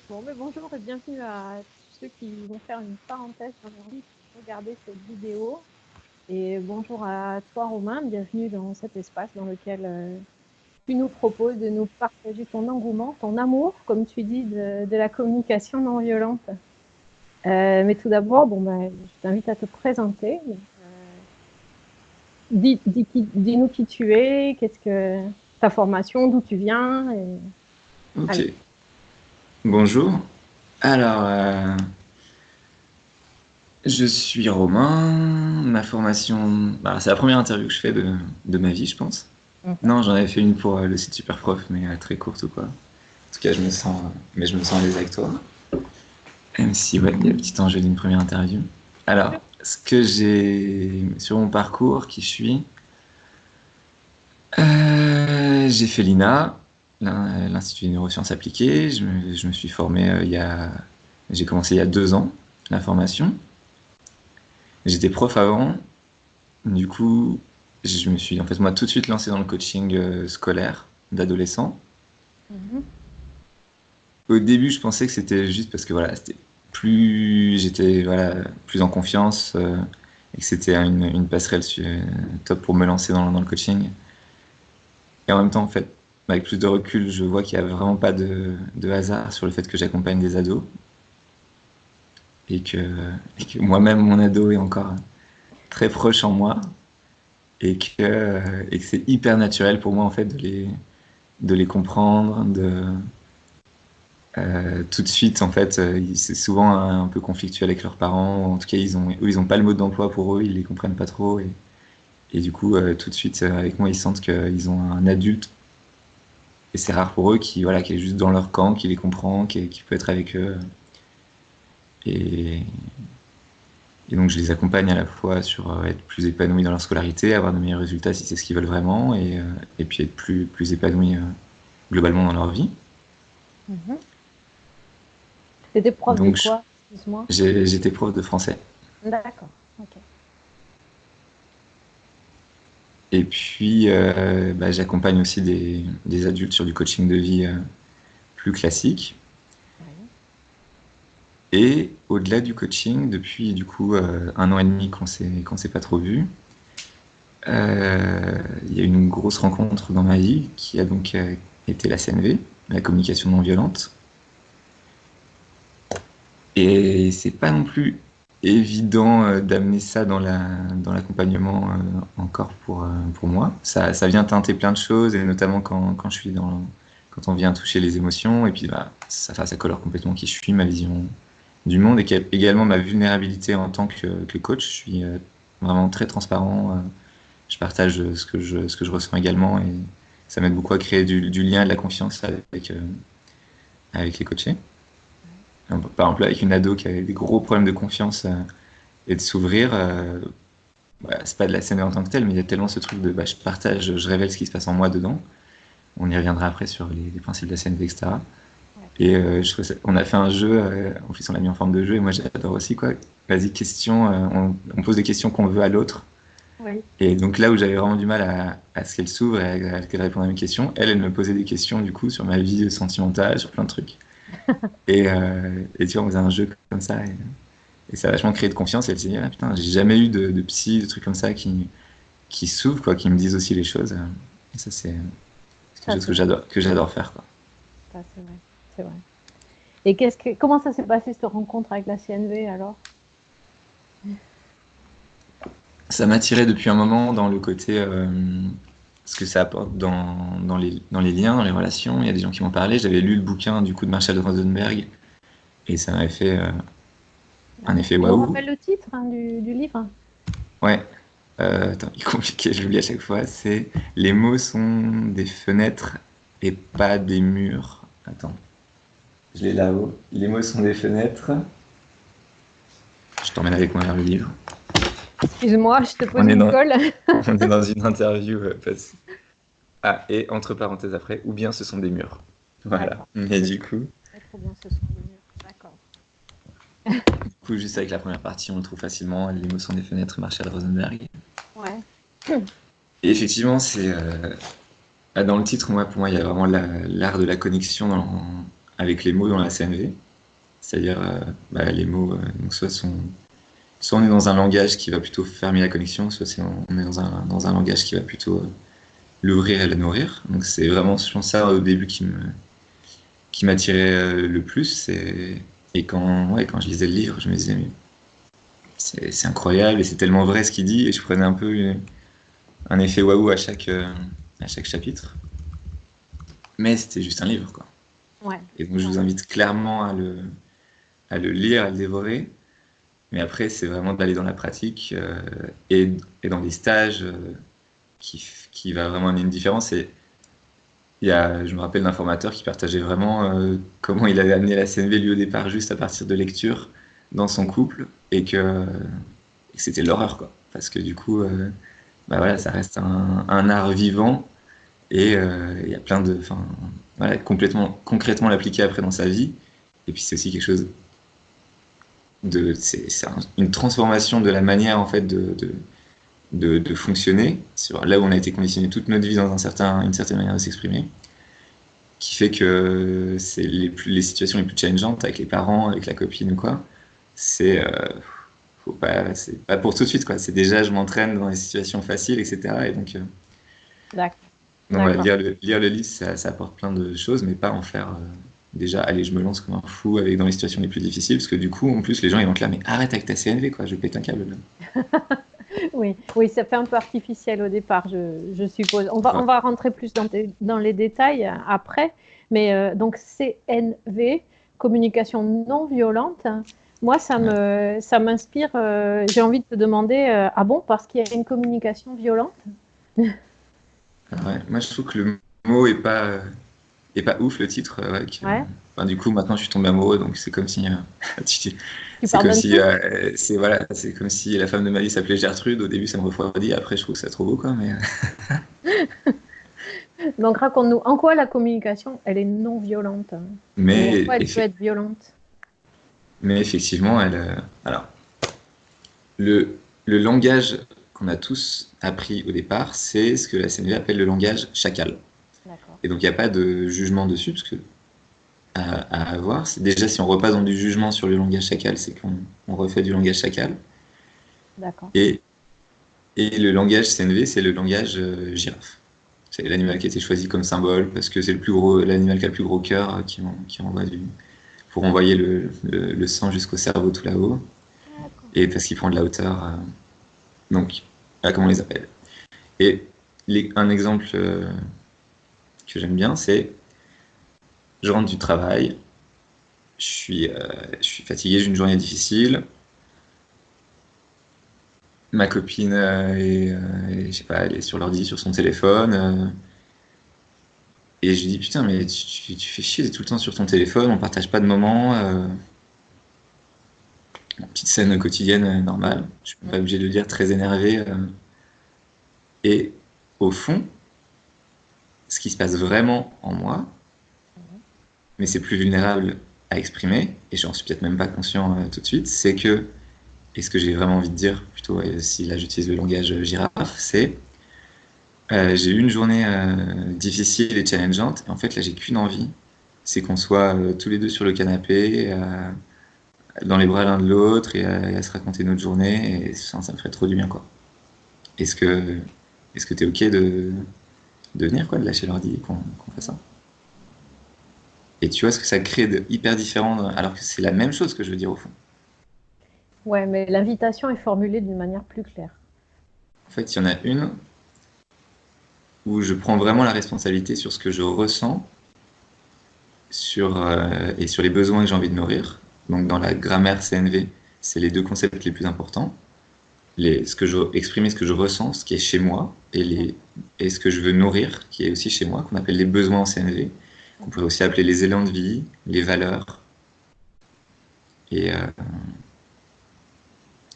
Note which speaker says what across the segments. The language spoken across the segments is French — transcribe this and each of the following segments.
Speaker 1: Bon, mais bonjour et bienvenue à tous ceux qui vont faire une parenthèse dans leur vie pour regarder cette vidéo. Et bonjour à toi, Romain, bienvenue dans cet espace dans lequel tu nous proposes de nous partager ton engouement, ton amour, comme tu dis, de la communication non violente. Mais tout d'abord, je t'invite à te présenter. Dis-nous qui tu es, qu'est-ce que ta formation, d'où tu viens.
Speaker 2: Ok,
Speaker 1: Allez.
Speaker 2: bonjour. Alors, je suis Romain. Ma formation, bah, c'est la première interview que je fais de ma vie, je pense.
Speaker 1: Mhm.
Speaker 2: Non, j'en avais fait une pour le site Superprof, mais très courte ou quoi. En tout cas, mais je me sens à l'aise avec toi. Même si, ouais, il y a le petit enjeu d'une première interview. Alors, ce que j'ai sur mon parcours, qui je suis, j'ai fait l'INA, l'Institut des neurosciences appliquées. Je me suis formé j'ai commencé il y a 2 ans la formation. J'étais prof avant, du coup, je me suis en fait moi tout de suite lancé dans le coaching scolaire d'adolescents.
Speaker 1: Mhm.
Speaker 2: Au début, je pensais que c'était juste parce que voilà, j'étais voilà plus en confiance et que c'était une passerelle top pour me lancer dans le coaching. Et en même temps, en fait, avec plus de recul, je vois qu'il n'y a vraiment pas de hasard sur le fait que j'accompagne des ados et que moi-même mon ado est encore très proche en moi et que c'est hyper naturel pour moi en fait de les comprendre, tout de suite en fait, c'est souvent un peu conflictuel avec leurs parents. En tout cas, ils ont pas le mot d'emploi pour eux, ils les comprennent pas trop et du coup tout de suite avec moi ils sentent qu'ils ont un adulte et c'est rare pour eux qui est juste dans leur camp, qui les comprend, qui peut être avec eux et, et donc je les accompagne à la fois sur être plus épanouis dans leur scolarité, avoir de meilleurs résultats si c'est ce qu'ils veulent vraiment et puis être plus épanouis globalement dans leur vie.
Speaker 1: Mhm. C'était prof de
Speaker 2: Donc,
Speaker 1: quoi? Excuse-moi.
Speaker 2: j'étais prof de français.
Speaker 1: D'accord. Ok.
Speaker 2: Et puis, bah, j'accompagne aussi des adultes sur du coaching de vie plus classique.
Speaker 1: Oui.
Speaker 2: Et au-delà du coaching, depuis du coup 1 an et demi qu'on s'est pas trop vu, il y a eu une grosse rencontre dans ma vie qui a donc été la CNV, la communication non violente. Et c'est pas non plus évident d'amener ça dans l'accompagnement encore pour moi. Ça vient teinter plein de choses, et notamment quand je suis quand on vient toucher les émotions, et puis bah, ça colore complètement qui je suis, ma vision du monde, et également ma vulnérabilité en tant que coach. Je suis vraiment très transparent, je partage ce que je ressens également, et ça m'aide beaucoup à créer du lien et de la confiance avec les coachés. Par exemple, avec une ado qui avait des gros problèmes de confiance et de s'ouvrir, bah, c'est pas de la scène en tant que telle, mais il y a tellement ce truc de bah, je partage, je révèle ce qui se passe en moi dedans. On y reviendra après sur les principes de la scène, etc.
Speaker 1: Ouais.
Speaker 2: Et on a fait un jeu, en plus on l'a mis en forme de jeu, et moi j'adore aussi quoi. Vas-y, question, on pose des questions qu'on veut à l'autre.
Speaker 1: Oui.
Speaker 2: Et donc là où j'avais vraiment du mal à ce qu'elle s'ouvre et à qu'elle réponde à mes questions, elle me posait des questions du coup sur ma vie sentimentale, sur plein de trucs. Et tu vois, on faisait un jeu comme ça. Et ça a vachement créé de confiance. Et elle s'est dit, ah, putain, j'ai jamais eu de psy, de trucs comme ça qui s'ouvrent, quoi, qui me disent aussi les choses. Et ça, c'est quelque
Speaker 1: Ça,
Speaker 2: chose
Speaker 1: c'est vrai.
Speaker 2: que j'adore faire, quoi.
Speaker 1: Ça, c'est vrai. C'est vrai. Et comment ça s'est passé cette rencontre avec la CNV alors?
Speaker 2: Ça m'attirait depuis un moment dans le côté, ce que ça apporte dans les liens, dans les relations. Il y a des gens qui m'ont parlé. J'avais lu le bouquin, du coup, de Marshall Rosenberg. Et ça m'avait fait un
Speaker 1: D'accord.
Speaker 2: effet
Speaker 1: Tu nous
Speaker 2: waouh.
Speaker 1: rappelles le titre hein, du livre?
Speaker 2: Ouais. Attends, il est compliqué, je l'oublie à chaque fois. C'est les mots sont des fenêtres et pas des murs. Attends. Je l'ai là-haut. Les mots sont des fenêtres. Je t'emmène avec moi vers le livre.
Speaker 1: Excuse-moi, je te pose
Speaker 2: On est
Speaker 1: une
Speaker 2: dans,
Speaker 1: colle.
Speaker 2: on est dans une interview. Ah, et entre parenthèses après, ou bien ce sont des murs. Voilà.
Speaker 1: D'accord.
Speaker 2: Mais du coup,
Speaker 1: Et trop bien, ce sont des murs. D'accord.
Speaker 2: juste avec la première partie, on le trouve facilement. Les mots sont des fenêtres, Marshall Rosenberg.
Speaker 1: Ouais.
Speaker 2: Et effectivement, c'est dans le titre, moi, pour moi, il y a vraiment l'art de la connexion avec les mots dans la CNV. C'est-à-dire, les mots, donc soit on est dans un langage qui va plutôt fermer la connexion, soit on est dans un langage qui va plutôt l'ouvrir et la nourrir. Donc c'est vraiment, je pense, ça au début qui m'attirait le plus. Et quand je lisais le livre, je me disais, mais c'est incroyable et c'est tellement vrai ce qu'il dit. Et je prenais un peu un effet waouh à chaque chapitre. Mais c'était juste un livre, quoi.
Speaker 1: Ouais.
Speaker 2: Et donc je vous invite clairement à le lire, à le dévorer. Mais après, c'est vraiment d'aller dans la pratique et dans des stages qui va vraiment amener une différence. Et je me rappelle d'un formateur qui partageait vraiment comment il avait amené la CNV lui au départ juste à partir de lecture dans son couple et que c'était l'horreur, quoi. Parce que du coup, voilà, ça reste un art vivant et il y a plein de, enfin, voilà, concrètement l'appliquer après dans sa vie. Et puis c'est aussi quelque chose c'est une transformation de la manière en fait de fonctionner sur là où on a été conditionné toute notre vie dans une certaine manière de s'exprimer, qui fait que c'est les situations les plus challengeantes avec les parents, avec la copine ou quoi, c'est c'est pas pour tout de suite, quoi. C'est déjà je m'entraîne dans les situations faciles, etc. Et donc
Speaker 1: D'accord.
Speaker 2: voilà,
Speaker 1: D'accord.
Speaker 2: lire le livre, ça apporte plein de choses, mais pas en faire déjà, allez, je me lance comme un fou avec dans les situations les plus difficiles, parce que du coup, en plus, les gens ils vont te là, mais arrête avec ta CNV, quoi, je pète un câble là.
Speaker 1: Oui, oui, ça fait un peu artificiel au départ, je suppose.
Speaker 2: Ouais.
Speaker 1: On va rentrer plus dans les détails après, mais donc CNV, communication non violente. Moi,
Speaker 2: Ouais.
Speaker 1: ça m'inspire. J'ai envie de te demander, ah bon, parce qu'il y a une communication violente?
Speaker 2: Ouais. Moi, je trouve que le mot est pas ouf, le titre. Ouais,
Speaker 1: Ouais.
Speaker 2: enfin, du coup, maintenant, je suis tombé amoureux, donc c'est comme si, tu-
Speaker 1: Tu
Speaker 2: c'est comme
Speaker 1: pardonnes
Speaker 2: si,
Speaker 1: tout?
Speaker 2: voilà, c'est comme si la femme de ma vie s'appelait Gertrude. Au début, ça me refroidit. Après, je trouve ça trop beau, quoi.
Speaker 1: Donc raconte-nous, en quoi la communication, elle est non violente? Ou en
Speaker 2: Mais,
Speaker 1: quoi elle peut
Speaker 2: effe-
Speaker 1: être violente?
Speaker 2: mais effectivement, alors, le langage qu'on a tous appris au départ, c'est ce que la CNV appelle le langage chacal.
Speaker 1: D'accord,
Speaker 2: Et donc, il n'y a pas de jugement dessus, parce que à avoir, déjà, si on repasse dans du jugement sur le langage chacal, c'est qu'on refait du langage chacal.
Speaker 1: d'accord,
Speaker 2: Et, et le langage CNV, c'est le langage girafe. C'est l'animal qui a été choisi comme symbole parce que c'est l'animal qui a le plus gros cœur qui envoie pour envoyer le sang jusqu'au cerveau tout là-haut
Speaker 1: d'accord.
Speaker 2: et parce qu'il prend de la hauteur. Donc, voilà comment on les appelle. Et un exemple que j'aime bien, c'est je rentre du travail, je suis fatigué, j'ai une journée difficile. Ma copine je sais pas, elle est sur l'ordi, sur son téléphone. Et je lui dis, putain, mais tu fais chier, t'es tout le temps sur ton téléphone, on partage pas de moments. Une petite scène quotidienne normale. Je suis pas obligé de le dire très énervé. Et au fond, ce qui se passe vraiment en moi, mais c'est plus vulnérable à exprimer, et j'en suis peut-être même pas conscient tout de suite, c'est que, et ce que j'ai vraiment envie de dire, plutôt si là j'utilise le langage girafe, c'est j'ai eu une journée difficile et challengeante, et en fait là j'ai qu'une envie, c'est qu'on soit tous les deux sur le canapé, dans les bras l'un de l'autre, et à se raconter notre journée, et ça me ferait trop du bien, quoi. Est-ce que est-ce que t'es ok de venir, quoi, de lâcher l'ordi et qu'on fasse ça? Et tu vois ce que ça crée de hyper différent, alors que c'est la même chose que je veux dire au fond.
Speaker 1: Ouais, mais l'invitation est formulée d'une manière plus claire.
Speaker 2: En fait, il y en a une où je prends vraiment la responsabilité sur ce que je ressens et sur les besoins que j'ai envie de nourrir. Donc dans la grammaire CNV, c'est les deux concepts les plus importants. Exprimer ce que je ressens, ce qui est chez moi, et ce que je veux nourrir, qui est aussi chez moi, qu'on appelle les besoins en CNV, qu'on pourrait aussi appeler les élans de vie, les valeurs. Et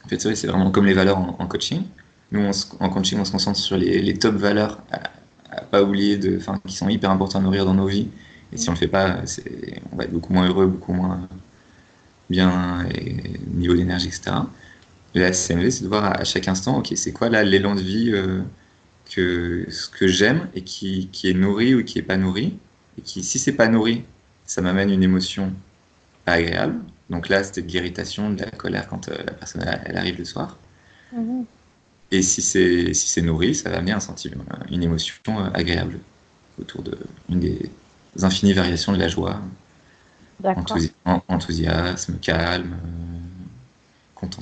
Speaker 2: en fait, c'est vraiment comme les valeurs en coaching. Nous, en coaching, on se concentre sur les top valeurs à pas oublier, qui sont hyper importantes à nourrir dans nos vies. Et si on le fait pas, on va être beaucoup moins heureux, beaucoup moins bien, et niveau d'énergie, etc. Et la CNV, c'est de voir à chaque instant, ok, c'est quoi là l'élan de vie ce que j'aime et qui est nourri ou qui est pas nourri. Et qui, si c'est pas nourri, ça m'amène une émotion pas agréable. Donc là, c'était de l'irritation, de la colère quand la personne elle arrive le soir.
Speaker 1: Mhm.
Speaker 2: Et si c'est nourri, ça va amener un sentiment, une émotion agréable autour de une des infinies variations de la joie,
Speaker 1: D'accord.
Speaker 2: enthousiasme, calme,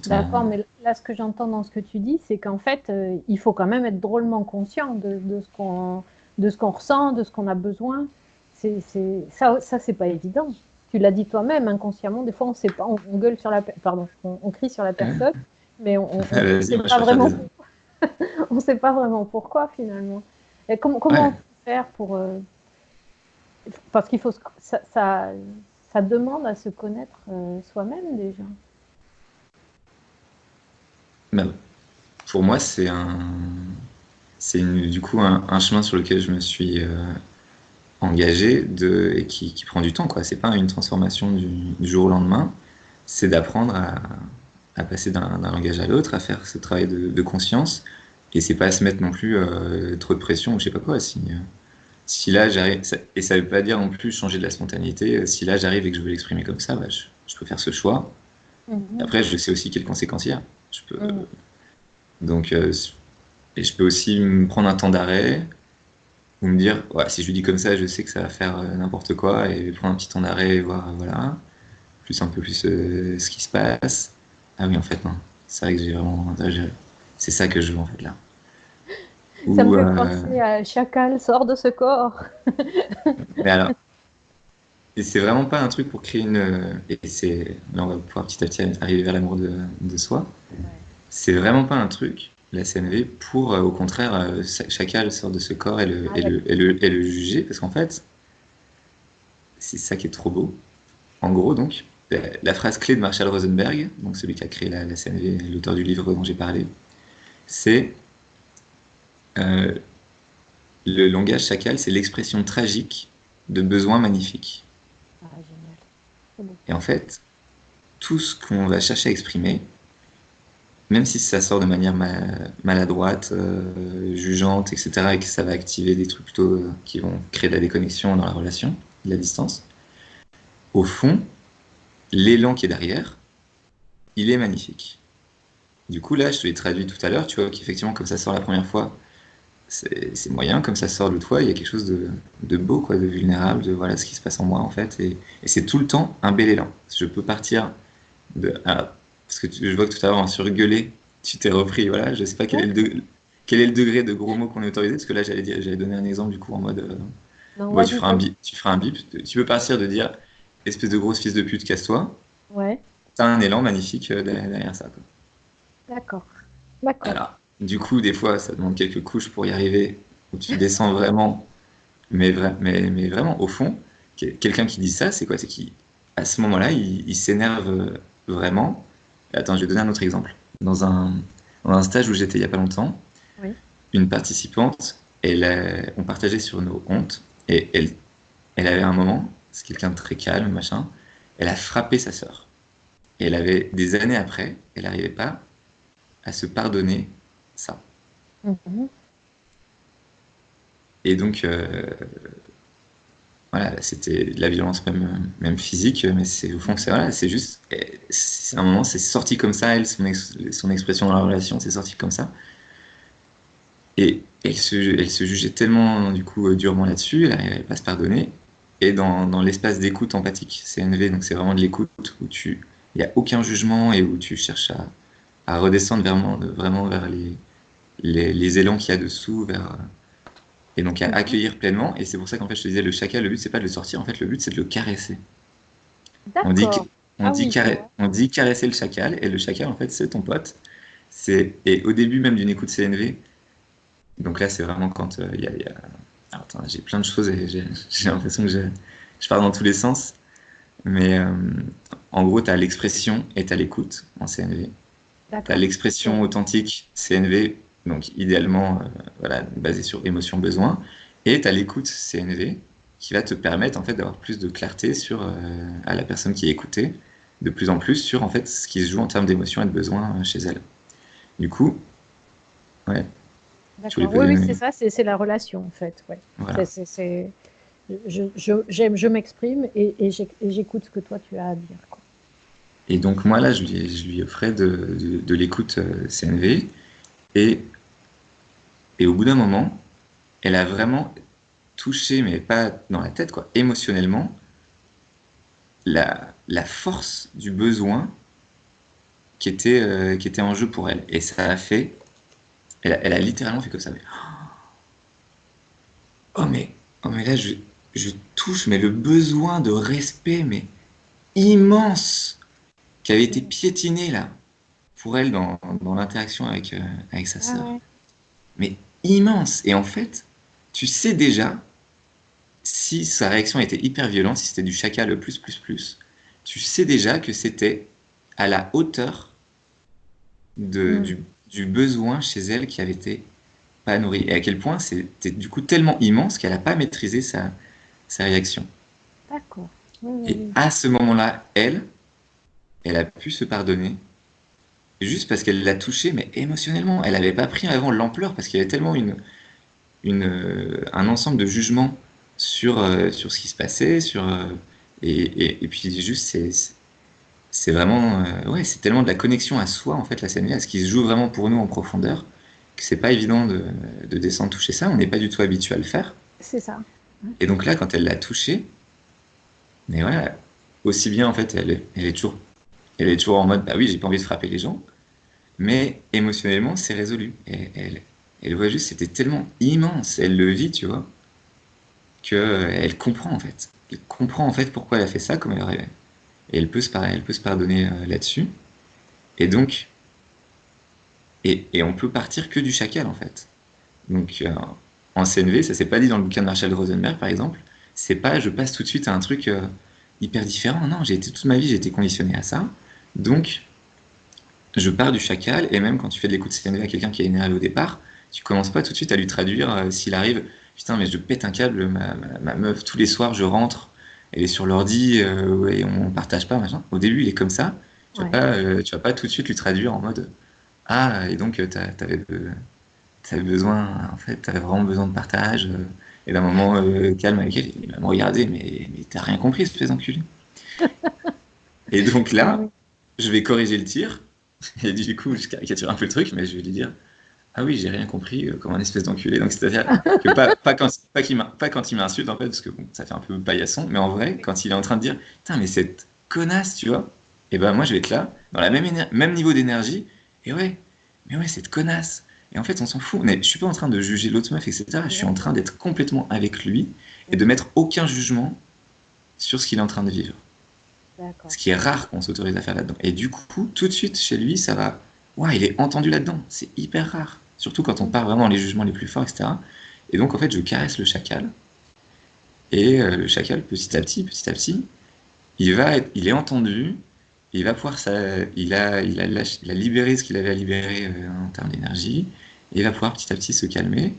Speaker 1: D'accord,
Speaker 2: contentement.
Speaker 1: mais là, ce que j'entends dans ce que tu dis, c'est qu'en fait, il faut quand même être drôlement conscient de ce qu'on ressent, de ce qu'on a besoin. Ça, c'est pas évident. Tu l'as dit toi-même, inconsciemment, des fois, on sait pas, on gueule sur pardon, on crie sur la
Speaker 2: Hein.
Speaker 1: personne, mais
Speaker 2: Ah,
Speaker 1: on
Speaker 2: vas-y,
Speaker 1: sait
Speaker 2: moi je
Speaker 1: pas
Speaker 2: préfère
Speaker 1: vraiment,
Speaker 2: des...
Speaker 1: on sait pas vraiment pourquoi finalement. Et comment on
Speaker 2: Ouais,
Speaker 1: peut faire pour, parce qu'il faut, ça demande à se connaître soi-même déjà.
Speaker 2: bah, pour moi du coup un chemin sur lequel je me suis engagé et qui prend du temps, quoi. C'est pas une transformation du jour au lendemain, c'est d'apprendre à passer d'un langage à l'autre, à faire ce travail de conscience, et c'est pas se mettre non plus trop de pression ou je sais pas quoi. Si là j'arrive, et ça veut pas dire non plus changer de la spontanéité, si là j'arrive et que je veux l'exprimer comme ça, bah, je peux faire ce choix. Et
Speaker 1: Mhm.
Speaker 2: après, je sais aussi quelles conséquences il y a. Je peux,
Speaker 1: Mhm.
Speaker 2: donc, et je peux aussi me prendre un temps d'arrêt, ou me dire, ouais, si je lui dis comme ça, je sais que ça va faire n'importe quoi, et prendre un petit temps d'arrêt et voir, voilà, plus un peu plus ce qui se passe. Ah oui, en fait, non. C'est vrai que j'ai vraiment. C'est ça que je veux, en fait, là.
Speaker 1: Ça me
Speaker 2: Ou,
Speaker 1: fait penser à Chacal sort de ce corps.
Speaker 2: mais alors, et c'est vraiment pas un truc pour créer une. Et c'est. Là, on va pouvoir petit à petit arriver vers l'amour de soi.
Speaker 1: Ouais.
Speaker 2: C'est vraiment pas un truc, la CNV, pour, au contraire, chacal sort de ce corps
Speaker 1: Ah, d'accord.
Speaker 2: et le juger, parce qu'en fait, c'est ça qui est trop beau. En gros, donc, la phrase clé de Marshall Rosenberg, donc celui qui a créé la CNV, l'auteur du livre dont j'ai parlé, c'est euh, le langage chacal, c'est l'expression tragique de besoins magnifiques.
Speaker 1: Ah, génial. C'est beau.
Speaker 2: Et en fait, tout ce qu'on va chercher à exprimer, même si ça sort de manière maladroite, jugeante, etc., et que ça va activer des trucs plutôt qui vont créer de la déconnexion dans la relation, de la distance, au fond, l'élan qui est derrière, il est magnifique. Du coup, là, je te l'ai traduit tout à l'heure, tu vois qu'effectivement, comme ça sort la première fois, c'est moyen, comme ça sort de toi, il y a quelque chose de beau, quoi, de vulnérable, de voilà ce qui se passe en moi, en fait, et c'est tout le temps un bel élan. Je peux partir parce que je vois que tout à l'heure, on surgueulé, tu t'es repris, voilà, je sais pas
Speaker 1: Ouais.
Speaker 2: quel est le degré de gros mots qu'on est autorisé, parce que là, j'allais donner un exemple, du coup, en mode,
Speaker 1: Non,
Speaker 2: bon,
Speaker 1: vas-y, vas-y.
Speaker 2: tu feras un bip, tu peux partir de dire, espèce de grosse fils de pute, casse-toi,
Speaker 1: Ouais,
Speaker 2: t'as un élan magnifique derrière ça, quoi.
Speaker 1: d'accord. D'accord.
Speaker 2: Alors, du coup, des fois, ça demande quelques couches pour y arriver, où tu descends vraiment, mais vraiment, au fond, quelqu'un qui dit ça, c'est quoi? C'est qu'à ce moment-là, il s'énerve vraiment. Attends, je vais donner un autre exemple. Dans un stage où j'étais il y a pas longtemps,
Speaker 1: Oui.
Speaker 2: une participante, on partageait sur nos hontes, et elle avait un moment, c'est quelqu'un de très calme, machin, elle a frappé sa sœur. Et elle avait, des années après, elle n'arrivait pas à se pardonner ça.
Speaker 1: Mhm.
Speaker 2: Et donc, voilà, c'était de la violence même physique, mais c'est au fond que c'est
Speaker 1: Mhm.
Speaker 2: voilà, c'est juste, c'est un moment, c'est sorti comme ça, elle, son expression dans la relation, c'est sorti comme ça. Et elle se jugeait tellement, du coup, durement là-dessus, elle n'arrivait pas à se pardonner. Et dans l'espace d'écoute empathique, CNV, donc c'est vraiment de l'écoute où il n'y a aucun jugement et où tu cherches à redescendre vraiment vers les élans qu'il y a dessous, et donc à
Speaker 1: Mhm.
Speaker 2: accueillir pleinement. Et c'est pour ça qu'en fait, je te disais, le chacal, le but, c'est pas de le sortir, en fait, le but, c'est de le caresser. On dit,
Speaker 1: D'accord. Ah oui, je vois.
Speaker 2: on dit caresser le chacal, et le chacal, en fait, c'est ton pote. Et au début même d'une écoute CNV, donc là, c'est vraiment quand alors, attends, j'ai plein de choses et j'ai l'impression que je pars dans tous les sens. Mais en gros, tu as l'expression et tu as l'écoute en CNV. Tu as
Speaker 1: D'accord.
Speaker 2: l'expression
Speaker 1: Ok.
Speaker 2: authentique CNV, donc idéalement voilà, basée sur émotion, besoin. Et tu as l'écoute CNV qui va te permettre en fait d'avoir plus de clarté sur à la personne qui est écoutée, de plus en plus sur en fait ce qui se joue en termes d'émotion et de besoin chez elle. Du coup, ouais, je voulais
Speaker 1: D'accord. Oui,
Speaker 2: poser
Speaker 1: oui,
Speaker 2: une...
Speaker 1: c'est ça, c'est la relation en fait. Ouais.
Speaker 2: Voilà.
Speaker 1: C'est je m'exprime et j'écoute ce que toi tu as à dire, quoi.
Speaker 2: Et donc moi là, je lui offrais de l'écoute CNV et, et au bout d'un moment, elle a vraiment touché, mais pas dans la tête, quoi, émotionnellement, la force du besoin qui était en jeu pour elle. Et ça a fait, elle a littéralement fait comme ça. Oh mais, oh mais là, je touche, mais le besoin de respect, mais immense, qui avait été piétiné là, pour elle dans l'interaction avec sa
Speaker 1: Ah
Speaker 2: sœur.
Speaker 1: ouais.
Speaker 2: Mais immense. Et en fait, tu sais déjà, si sa réaction était hyper violente, si c'était du chacal plus, tu sais déjà que c'était à la hauteur de,
Speaker 1: Mm.
Speaker 2: du besoin chez elle qui avait été pas nourri. Et à quel point c'était du coup tellement immense qu'elle n'a pas maîtrisé sa réaction.
Speaker 1: D'accord. Oui, oui,
Speaker 2: Et
Speaker 1: oui.
Speaker 2: à ce moment-là, elle a pu se pardonner juste parce qu'elle l'a touché, mais émotionnellement. Elle n'avait pas pris avant l'ampleur parce qu'il y avait tellement un ensemble de jugements sur ce qui se passait, et puis juste, c'est vraiment, ouais, c'est tellement de la connexion à soi, en fait, la CNV, à ce qui se joue vraiment pour nous en profondeur, que c'est pas évident de descendre toucher ça. On n'est pas du tout habitué à le faire.
Speaker 1: C'est ça.
Speaker 2: Et donc là, quand elle l'a touché, mais voilà, aussi bien, en fait, elle est toujours en mode, bah oui, j'ai pas envie de frapper les gens, mais émotionnellement, c'est résolu. Et elle voit juste, c'était tellement immense, elle le vit, tu vois, que elle comprend, en fait. Elle comprend, en fait, pourquoi elle a fait ça, comme elle aurait. Et elle peut se pardonner là-dessus. Et donc, et on peut partir que du chacal, en fait. Donc, en CNV, ça s'est pas dit dans le bouquin de Marshall Rosenberg, par exemple. C'est pas, je passe tout de suite à un truc hyper différent. Non, j'ai été toute ma vie, j'ai été conditionné à ça. Donc, je pars du chacal, et même quand tu fais de l'écoute CNV à quelqu'un qui est énervé au départ, tu commences pas tout de suite à lui traduire s'il arrive, putain, mais je pète un câble, ma meuf, tous les soirs, je rentre, elle est sur l'ordi, et on partage pas, machin. Au début, il est comme ça.
Speaker 1: Ouais.
Speaker 2: Tu vas pas tout de suite lui traduire en mode, ah, et donc, t'avais besoin, en fait, t'avais vraiment besoin de partage, et d'un moment calme avec elle, il va me regarder, mais t'as rien compris, espèce d'enculé. Et donc
Speaker 1: Ah
Speaker 2: là,
Speaker 1: oui.
Speaker 2: je vais corriger le tir, et du coup, je caricature un peu le truc, mais je vais lui dire, ah oui, j'ai rien compris, comme un espèce d'enculé. Donc c'est-à-dire que pas quand il m'insulte, en fait, parce que bon, ça fait un peu paillasson, mais en vrai, quand il est en train de dire, putain, mais cette connasse, tu vois, et ben moi, je vais être là, dans la même niveau d'énergie, et ouais, mais ouais, cette connasse. Et en fait, on s'en fout. Mais je suis pas en train de juger l'autre meuf, etc. Je suis en train
Speaker 1: Exactement.
Speaker 2: d'être complètement avec lui et de mettre aucun jugement sur ce qu'il est en train de vivre. Ce
Speaker 1: D'accord.
Speaker 2: qui est rare qu'on s'autorise à faire là-dedans. Et du coup, tout de suite, chez lui, ça va. Ouais, il est entendu là-dedans. C'est hyper rare. Surtout quand on
Speaker 1: Mm.
Speaker 2: part vraiment dans les jugements les plus forts, etc. Et donc, en fait, je caresse le chacal. Et le chacal, petit à petit, il est entendu. Il va pouvoir il a libéré ce qu'il avait à libérer en termes d'énergie. Et il va pouvoir petit à petit se calmer.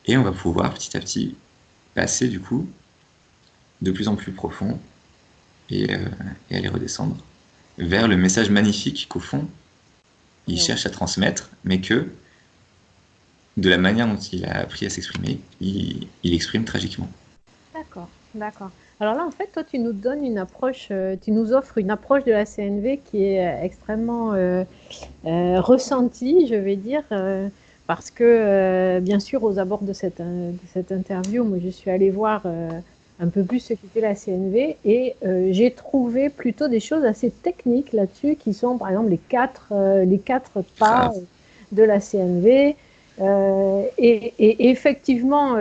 Speaker 2: Et on va pouvoir petit à petit passer, du coup, de plus en plus profond et, euh, et aller redescendre vers le message magnifique qu'au fond, il
Speaker 1: Ouais.
Speaker 2: cherche à transmettre, mais que de la manière dont il a appris à s'exprimer, il exprime tragiquement.
Speaker 1: D'accord, d'accord. Alors là, en fait, toi, tu nous donnes une approche, tu nous offres une approche de la CNV qui est extrêmement ressentie, je vais dire, parce que, bien sûr, aux abords de cette interview, moi, je suis allée voir un peu plus ce qu'était la CNV et j'ai trouvé plutôt des choses assez techniques là-dessus, qui sont, par exemple, les quatre pas
Speaker 2: Grave.
Speaker 1: de la CNV. Et effectivement,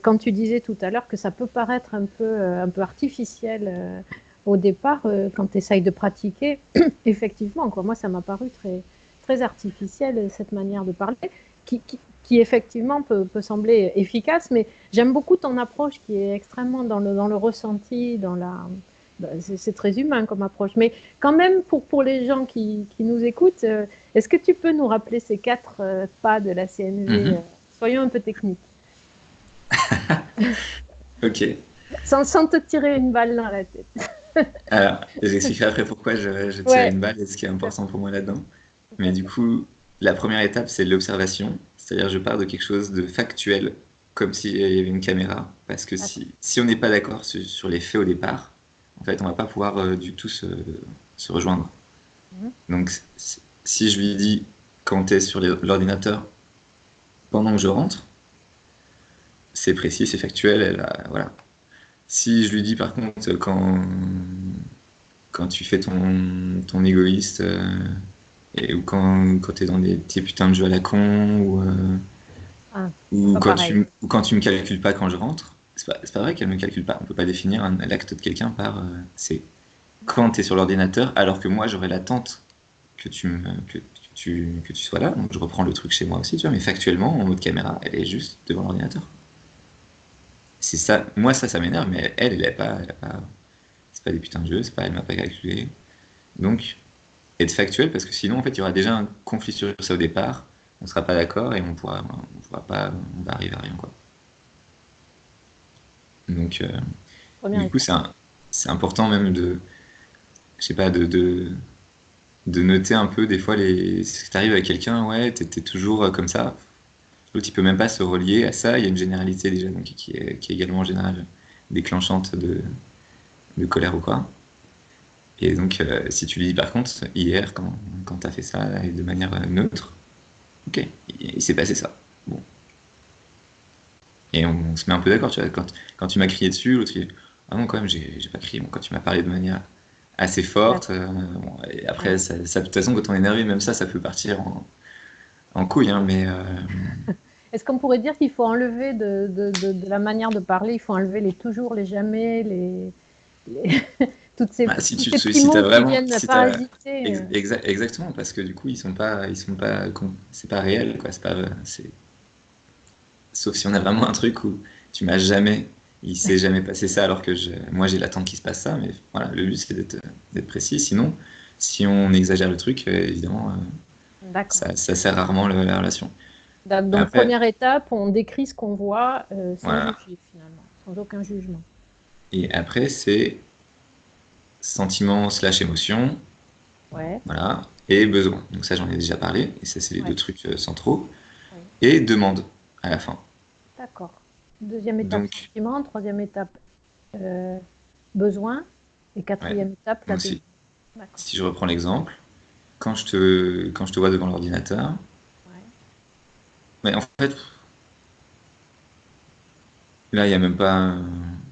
Speaker 1: quand tu disais tout à l'heure que ça peut paraître un peu artificiel au départ, quand tu essayes de pratiquer, effectivement, quoi, moi, ça m'a paru très artificiel, cette manière de parler, qui effectivement peut sembler efficace, mais j'aime beaucoup ton approche qui est extrêmement dans le ressenti, c'est très humain comme approche. Mais quand même, pour les gens qui nous écoutent, est-ce que tu peux nous rappeler ces quatre pas de la CNV?
Speaker 2: Mhm.
Speaker 1: Soyons un peu techniques,
Speaker 2: Ok.
Speaker 1: sans te tirer une balle dans la tête.
Speaker 2: Alors, j'expliquerai après pourquoi je tire
Speaker 1: Ouais,
Speaker 2: une balle et ce qui est important pour moi là-dedans. Mais du coup, la première étape, c'est l'observation. C'est-à-dire, je pars de quelque chose de factuel comme s'il y avait une caméra, parce que
Speaker 1: D'accord.
Speaker 2: si on n'est pas d'accord sur les faits au départ, en fait, on va pas pouvoir du tout se rejoindre.
Speaker 1: Mhm.
Speaker 2: Donc, si je lui dis quand tu es sur l'ordinateur pendant que je rentre, c'est précis, c'est factuel, voilà. Si je lui dis par contre quand tu fais ton égoïste, ou quand tu es dans des petits putains de jeux à la con,
Speaker 1: Ah, c'est pas pareil.
Speaker 2: ou quand tu me calcules pas quand je rentre, c'est pas vrai qu'elle me calcule pas. On peut pas définir l'acte de quelqu'un par c'est quand tu es sur l'ordinateur, alors que moi j'aurais l'attente que tu sois là. Donc je reprends le truc chez moi aussi, tu vois, mais factuellement, en mode caméra, elle est juste devant l'ordinateur. C'est ça, moi ça m'énerve, mais elle a pas, c'est pas des putains de jeux, c'est pas, elle m'a pas calculé. Donc, être factuel, parce que sinon, en fait, il y aura déjà un conflit sur ça au départ, on sera pas d'accord et on pourra pas, on va arriver à rien, quoi. Donc,
Speaker 1: Première
Speaker 2: du coup,
Speaker 1: étape.
Speaker 2: c'est important même je sais pas, de noter un peu des fois si t'arrives avec quelqu'un, ouais, t'es toujours comme ça. L'autre, il peut même pas se relier à ça. Il y a une généralité déjà, donc, qui est également en général déclenchante de colère ou quoi. Et donc, si tu lui dis par contre, hier, quand t'as fait ça, et de manière neutre, ok, il s'est passé ça. Bon. Et on se met un peu d'accord, tu vois. Quand tu m'as crié dessus, l'autre, il dit, ah non, quand même, j'ai pas crié. Bon, quand tu m'as parlé de manière assez forte,
Speaker 1: D'accord.
Speaker 2: bon, et
Speaker 1: Ouais.
Speaker 2: après, de toute façon, quand on est énervé, même ça peut partir en couille, hein, mais
Speaker 1: Est-ce qu'on pourrait dire qu'il faut enlever de la manière de parler, il faut enlever les toujours, les jamais, les-
Speaker 2: bah,
Speaker 1: tous ces petits
Speaker 2: si t'as
Speaker 1: mots qui
Speaker 2: vraiment,
Speaker 1: viennent
Speaker 2: si t'as,
Speaker 1: parasiter.
Speaker 2: exactement, parce que du coup, c'est pas réel, quoi. Sauf si on a vraiment un truc où il s'est jamais passé ça, alors que moi j'ai l'attente qu'il se passe ça, mais voilà, le but c'est d'être précis. Sinon, si on exagère le truc, évidemment,
Speaker 1: D'accord.
Speaker 2: ça sert rarement la relation.
Speaker 1: Donc,
Speaker 2: Après,
Speaker 1: première étape, on décrit ce qu'on voit sans
Speaker 2: voilà.
Speaker 1: juger finalement, sans aucun jugement.
Speaker 2: Et après, c'est sentiment slash émotion,
Speaker 1: Ouais,
Speaker 2: voilà, et besoin. Donc ça, j'en ai déjà parlé, et ça, c'est les deux
Speaker 1: ouais,
Speaker 2: trucs centraux.
Speaker 1: ouais.
Speaker 2: Et demande à la fin.
Speaker 1: D'accord. Deuxième étape,
Speaker 2: Donc,
Speaker 1: sentiment. Troisième étape, euh, besoin. Et
Speaker 2: ouais.
Speaker 1: quatrième étape, la
Speaker 2: Donc
Speaker 1: demande. D'accord.
Speaker 2: si je reprends l'exemple, quand je te vois devant l'ordinateur,
Speaker 1: Ouais.
Speaker 2: mais en fait, là, il n'y a même pas.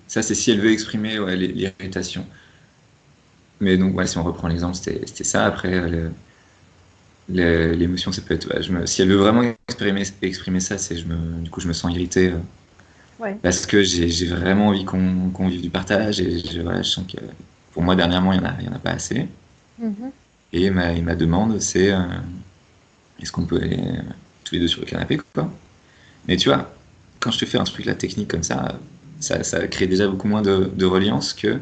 Speaker 2: Ça, c'est si elle veut exprimer, ouais, l'irritation. Mais donc, ouais, si on reprend l'exemple, c'était ça. Après, l'émotion, ça peut être. Ouais, si elle veut vraiment exprimer ça, du coup, je me sens irrité
Speaker 1: Ouais.
Speaker 2: parce que j'ai vraiment envie qu'on vive du partage et voilà, je sens que pour moi, dernièrement, il y en a pas assez.
Speaker 1: Mhm.
Speaker 2: Et ma demande, c'est est-ce qu'on peut aller tous les deux sur le canapé, quoi. Mais tu vois, quand je te fais un truc, la technique comme ça crée déjà beaucoup moins de reliance que.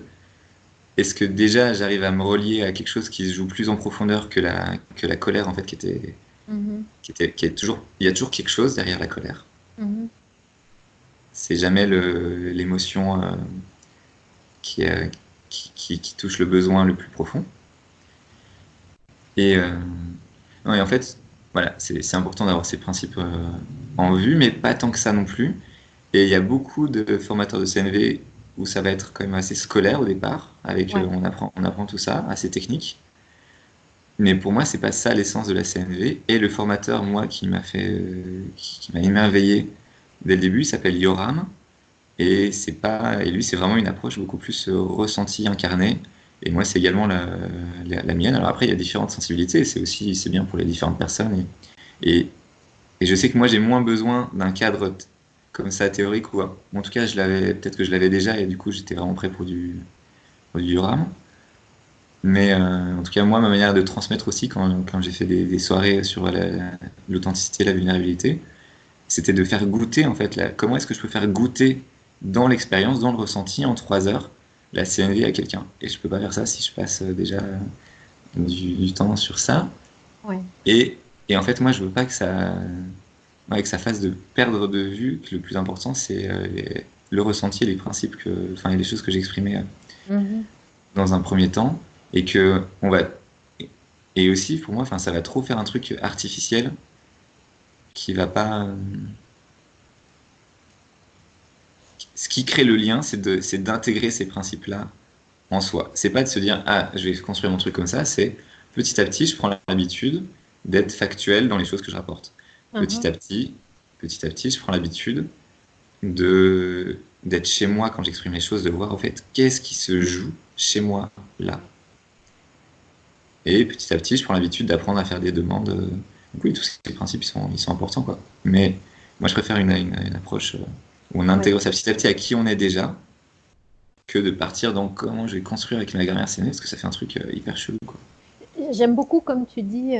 Speaker 2: Est-ce que déjà j'arrive à me relier à quelque chose qui se joue plus en profondeur que la colère en fait
Speaker 1: Mhm.
Speaker 2: qui est toujours il y a toujours quelque chose derrière la colère.
Speaker 1: Mhm.
Speaker 2: C'est jamais l'émotion qui, euh, qui touche le besoin le plus profond. Et, non, et en fait, voilà, c'est important d'avoir ces principes en vue, mais pas tant que ça non plus. Et il y a beaucoup de formateurs de CNV où ça va être quand même assez scolaire au départ, avec
Speaker 1: Ouais.
Speaker 2: on apprend tout ça, assez technique. Mais pour moi, c'est pas ça l'essence de la CNV. Et le formateur, moi, qui m'a émerveillé dès le début, il s'appelle Yoram. Et lui, c'est vraiment une approche beaucoup plus ressenti, incarné. Et moi, c'est également la mienne. Alors après, il y a différentes sensibilités. C'est bien pour les différentes personnes. Et, et je sais que moi, j'ai moins besoin d'un cadre comme ça théorique ou en tout cas, peut-être que je l'avais déjà et du coup, j'étais vraiment prêt pour du Yoram. Mais en tout cas, moi, ma manière de transmettre aussi, quand j'ai fait des soirées sur l'authenticité, la vulnérabilité, c'était de faire goûter, en fait, comment est-ce que je peux faire goûter dans l'expérience, dans le ressenti, en 3 heures, la CNV à quelqu'un. Et je peux pas faire ça si je passe déjà du temps sur ça.
Speaker 1: Ouais.
Speaker 2: Et en fait, moi, je veux pas que ça fasse de perdre de vue que le plus important, c'est le ressenti et les principes enfin, et les choses que j'exprimais
Speaker 1: Mhm.
Speaker 2: dans un premier temps, et que on va et aussi pour moi, enfin, ça va trop faire un truc artificiel qui va pas ce qui crée le lien, c'est d'intégrer ces principes-là en soi. C'est pas de se dire, ah, je vais construire mon truc comme ça, c'est petit à petit, je prends l'habitude d'être factuel dans les choses que je rapporte. Petit
Speaker 1: Mhm.
Speaker 2: à petit, petit à petit, je prends l'habitude d'être chez moi quand j'exprime les choses, de voir en fait qu'est-ce qui se joue chez moi là. Et petit à petit, je prends l'habitude d'apprendre à faire des demandes. Donc oui, tous ces principes, ils sont importants, quoi. Mais moi, je préfère une approche où on
Speaker 1: Ouais.
Speaker 2: intègre ça petit à petit à qui on est déjà, que de partir dans comment je vais construire avec ma grammaire CNV, parce que ça fait un truc hyper chelou, quoi.
Speaker 1: J'aime beaucoup, comme tu dis,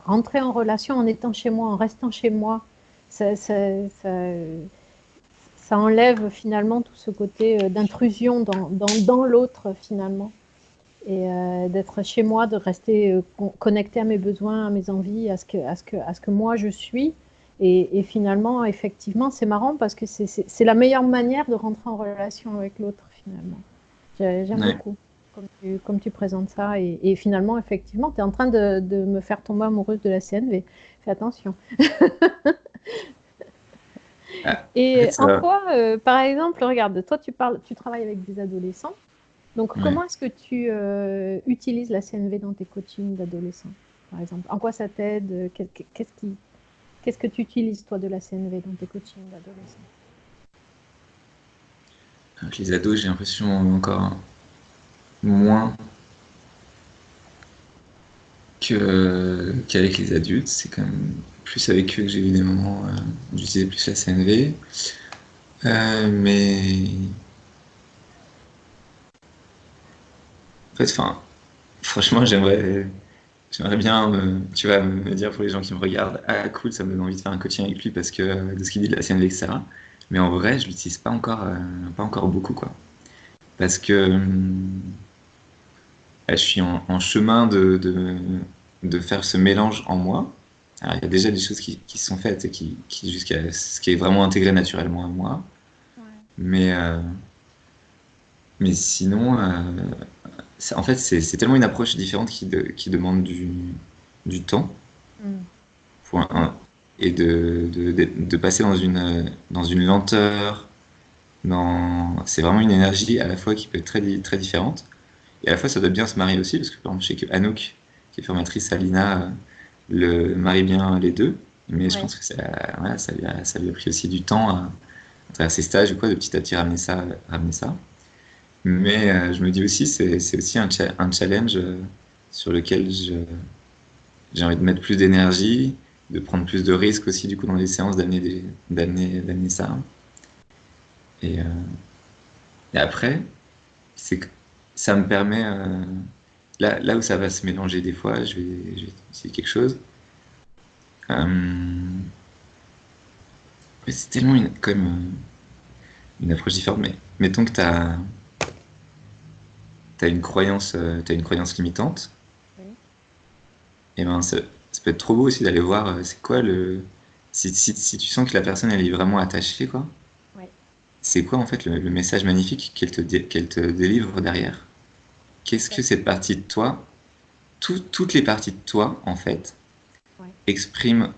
Speaker 1: rentrer en relation en étant chez moi, en restant chez moi. Ça, ça, ça, ça enlève finalement tout ce côté d'intrusion dans l'autre, finalement. Et d'être chez moi, de rester connecté à mes besoins, à mes envies, à ce que moi je suis. Et finalement, effectivement, c'est marrant parce que c'est la meilleure manière de rentrer en relation avec l'autre, finalement. J'aime
Speaker 2: Ouais.
Speaker 1: beaucoup comme tu présentes ça. Et finalement, effectivement, tu es en train de me faire tomber amoureuse de la CNV. Fais attention.
Speaker 2: Ah, en fait,
Speaker 1: Et en
Speaker 2: ça,
Speaker 1: quoi, par exemple, regarde, toi, tu travailles avec des adolescents. Donc,
Speaker 2: ouais.
Speaker 1: comment est-ce que tu utilises la CNV dans tes coachings d'adolescents, par exemple? En quoi ça t'aide? Qu'est-ce que tu utilises, toi, de la CNV dans tes coachings d'adolescents?
Speaker 2: Avec les ados, j'ai l'impression encore moins qu'avec les adultes. C'est quand même plus avec eux que j'ai eu des moments où j'utilisais plus la CNV. Mais en fait, enfin, franchement, j'aimerais bien, tu vois, me dire pour les gens qui me regardent, ah cool, ça me donne envie de faire un coaching avec lui parce que de ce qu'il dit de la CNV, etc. Mais en vrai, je l'utilise pas encore beaucoup, quoi. Parce que je suis en chemin de faire ce mélange en moi. Alors, il y a déjà des choses qui sont faites et qui jusqu'à ce qui est vraiment intégré naturellement à moi.
Speaker 1: Ouais.
Speaker 2: Mais, mais sinon, en fait, c'est tellement une approche différente qui demande du temps
Speaker 1: Mm.
Speaker 2: pour et de passer dans une lenteur. C'est vraiment une énergie à la fois qui peut être très différente. Et à la fois, ça doit bien se marier aussi, parce que par exemple, je sais que Anouk, qui est formatrice à l'INA, le marie bien les deux. Mais je
Speaker 1: Ouais.
Speaker 2: pense que voilà, ça lui a pris aussi du temps à travers ses stages ou quoi, de petit à petit ramener ça. Mais je me dis aussi, c'est aussi un challenge sur lequel j'ai envie de mettre plus d'énergie, de prendre plus de risques aussi, du coup, dans les séances, d'amener ça. Et, euh, et après, c'est que ça me permet, là où ça va se mélanger des fois, je vais essayer quelque chose. Euh, c'est tellement comme une approche différente, mais mettons que t'as une croyance limitante,
Speaker 1: Oui.
Speaker 2: et ben ça peut être trop beau aussi d'aller voir c'est quoi si tu sens que la personne elle est vraiment attachée, quoi,
Speaker 1: Ouais.
Speaker 2: c'est quoi en fait le message magnifique qu'elle te délivre derrière? Qu'est-ce que cette partie de toi, toutes les parties de toi, en fait,
Speaker 1: Ouais.
Speaker 2: expriment,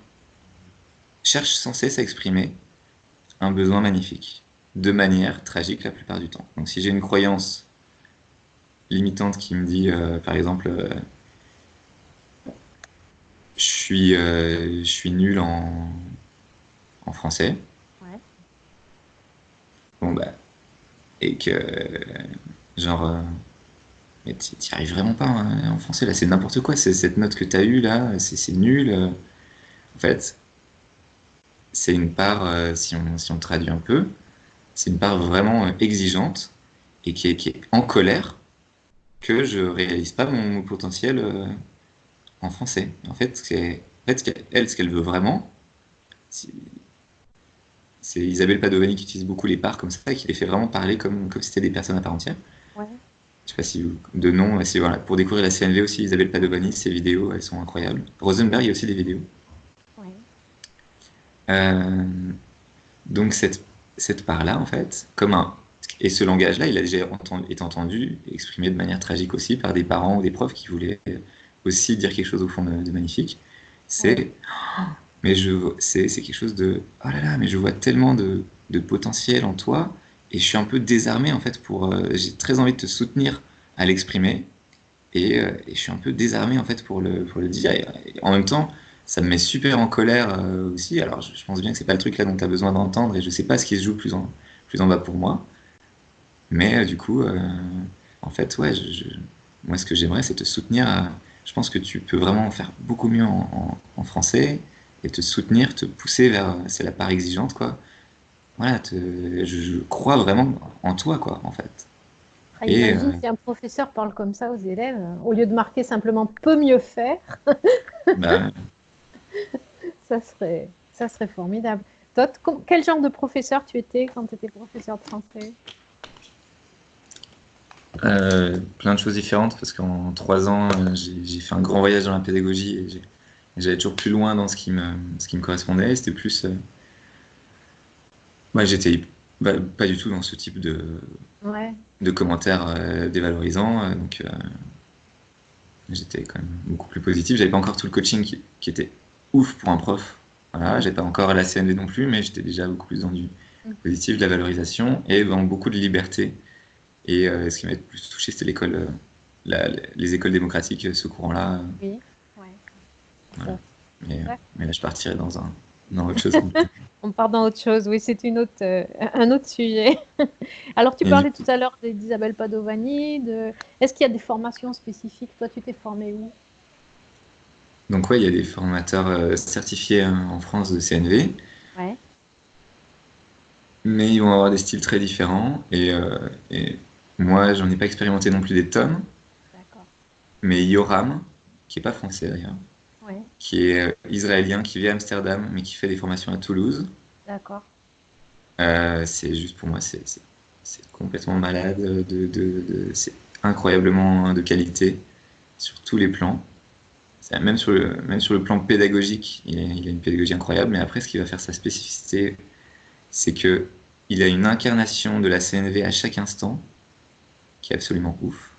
Speaker 2: cherchent sans cesse à exprimer un besoin magnifique, de manière tragique la plupart du temps. Donc si j'ai une croyance limitante qui me dit, par exemple, je suis nul en français,
Speaker 1: Ouais.
Speaker 2: bon bah, et que, genre, mais t'y arrives vraiment pas hein, en français, là, c'est n'importe quoi, c'est cette note que t'as eue, là, c'est nul. En fait, c'est une part, si on traduit un peu, c'est une part vraiment exigeante et qui est en colère que je réalise pas mon potentiel en français. En fait, ce qu'elle veut vraiment, c'est c'est Isabelle Padovani qui utilise beaucoup les parts comme ça et qui les fait vraiment parler comme si c'était des personnes à part entière.
Speaker 1: Ouais.
Speaker 2: Je sais pas si de nom, si voilà, pour découvrir la CNV aussi, Isabelle Padovani, ses vidéos, elles sont incroyables. Rosenberg, il y a aussi des vidéos.
Speaker 1: Ouais.
Speaker 2: Euh, donc cette part-là, en fait, et ce langage-là, il a déjà été entendu, exprimé de manière tragique aussi par des parents ou des profs qui voulaient aussi dire quelque chose au fond de magnifique.
Speaker 1: Ouais.
Speaker 2: C'est, mais c'est quelque chose de, oh là là, mais je vois tellement de potentiel en toi, et je suis un peu désarmé en fait j'ai très envie de te soutenir à l'exprimer, et je suis un peu désarmé en fait pour le dire. Et en même temps, ça me met super en colère aussi. Alors je pense bien que c'est pas le truc là dont tu as besoin d'entendre, et je sais pas ce qui se joue plus en bas pour moi. Mais du coup, en fait, ouais, moi ce que j'aimerais c'est te soutenir. Je pense que tu peux vraiment faire beaucoup mieux en français, et te soutenir, te pousser vers, c'est la part exigeante quoi. Voilà, je crois vraiment en toi quoi en fait.
Speaker 1: Ah,
Speaker 2: Et
Speaker 1: imagine si un professeur parle comme ça aux élèves, au lieu de marquer simplement peut mieux faire,
Speaker 2: bah,
Speaker 1: ça serait formidable. Toi, quel genre de professeur tu étais quand tu étais professeur de français?
Speaker 2: plein de choses différentes parce qu'en 3 ans, j'ai fait un grand voyage dans la pédagogie, et j'allais toujours plus loin dans ce qui me correspondait. C'était plus, moi, j'étais pas du tout dans ce type
Speaker 1: Ouais,
Speaker 2: de commentaires dévalorisants, donc j'étais quand même beaucoup plus positif. J'avais pas encore tout le coaching qui était ouf pour un prof. Voilà, j'avais pas encore la CNV non plus, mais j'étais déjà beaucoup plus dans du positif, de la valorisation et dans beaucoup de liberté. Et ce qui m'a le plus touché, c'était les écoles démocratiques, ce courant-là.
Speaker 1: oui, ouais.
Speaker 2: Voilà.
Speaker 1: Ça,
Speaker 2: Mais là, je partirais dans autre chose.
Speaker 1: on part dans autre chose. Oui, c'est un autre sujet. Alors, tu
Speaker 2: Et du
Speaker 1: parlais tout
Speaker 2: coup,
Speaker 1: à l'heure d'Isabelle Padovani. Est-ce qu'il y a des formations spécifiques? Toi, tu t'es formé où?
Speaker 2: donc ouais, il y a des formateurs certifiés en France de CNV,
Speaker 1: Ouais,
Speaker 2: mais ils vont avoir des styles très différents. Et moi, j'en ai pas expérimenté non plus des tonnes,
Speaker 1: d'accord.
Speaker 2: mais Yoram, qui est pas français d'ailleurs,
Speaker 1: Ouais,
Speaker 2: qui est israélien, qui vit à Amsterdam, mais qui fait des formations à Toulouse.
Speaker 1: d'accord.
Speaker 2: C'est juste pour moi, c'est complètement malade, c'est incroyablement de qualité sur tous les plans. Même sur le plan pédagogique, il a une pédagogie incroyable, mais après, ce qui va faire sa spécificité, c'est que il a une incarnation de la CNV à chaque instant qui est absolument ouf.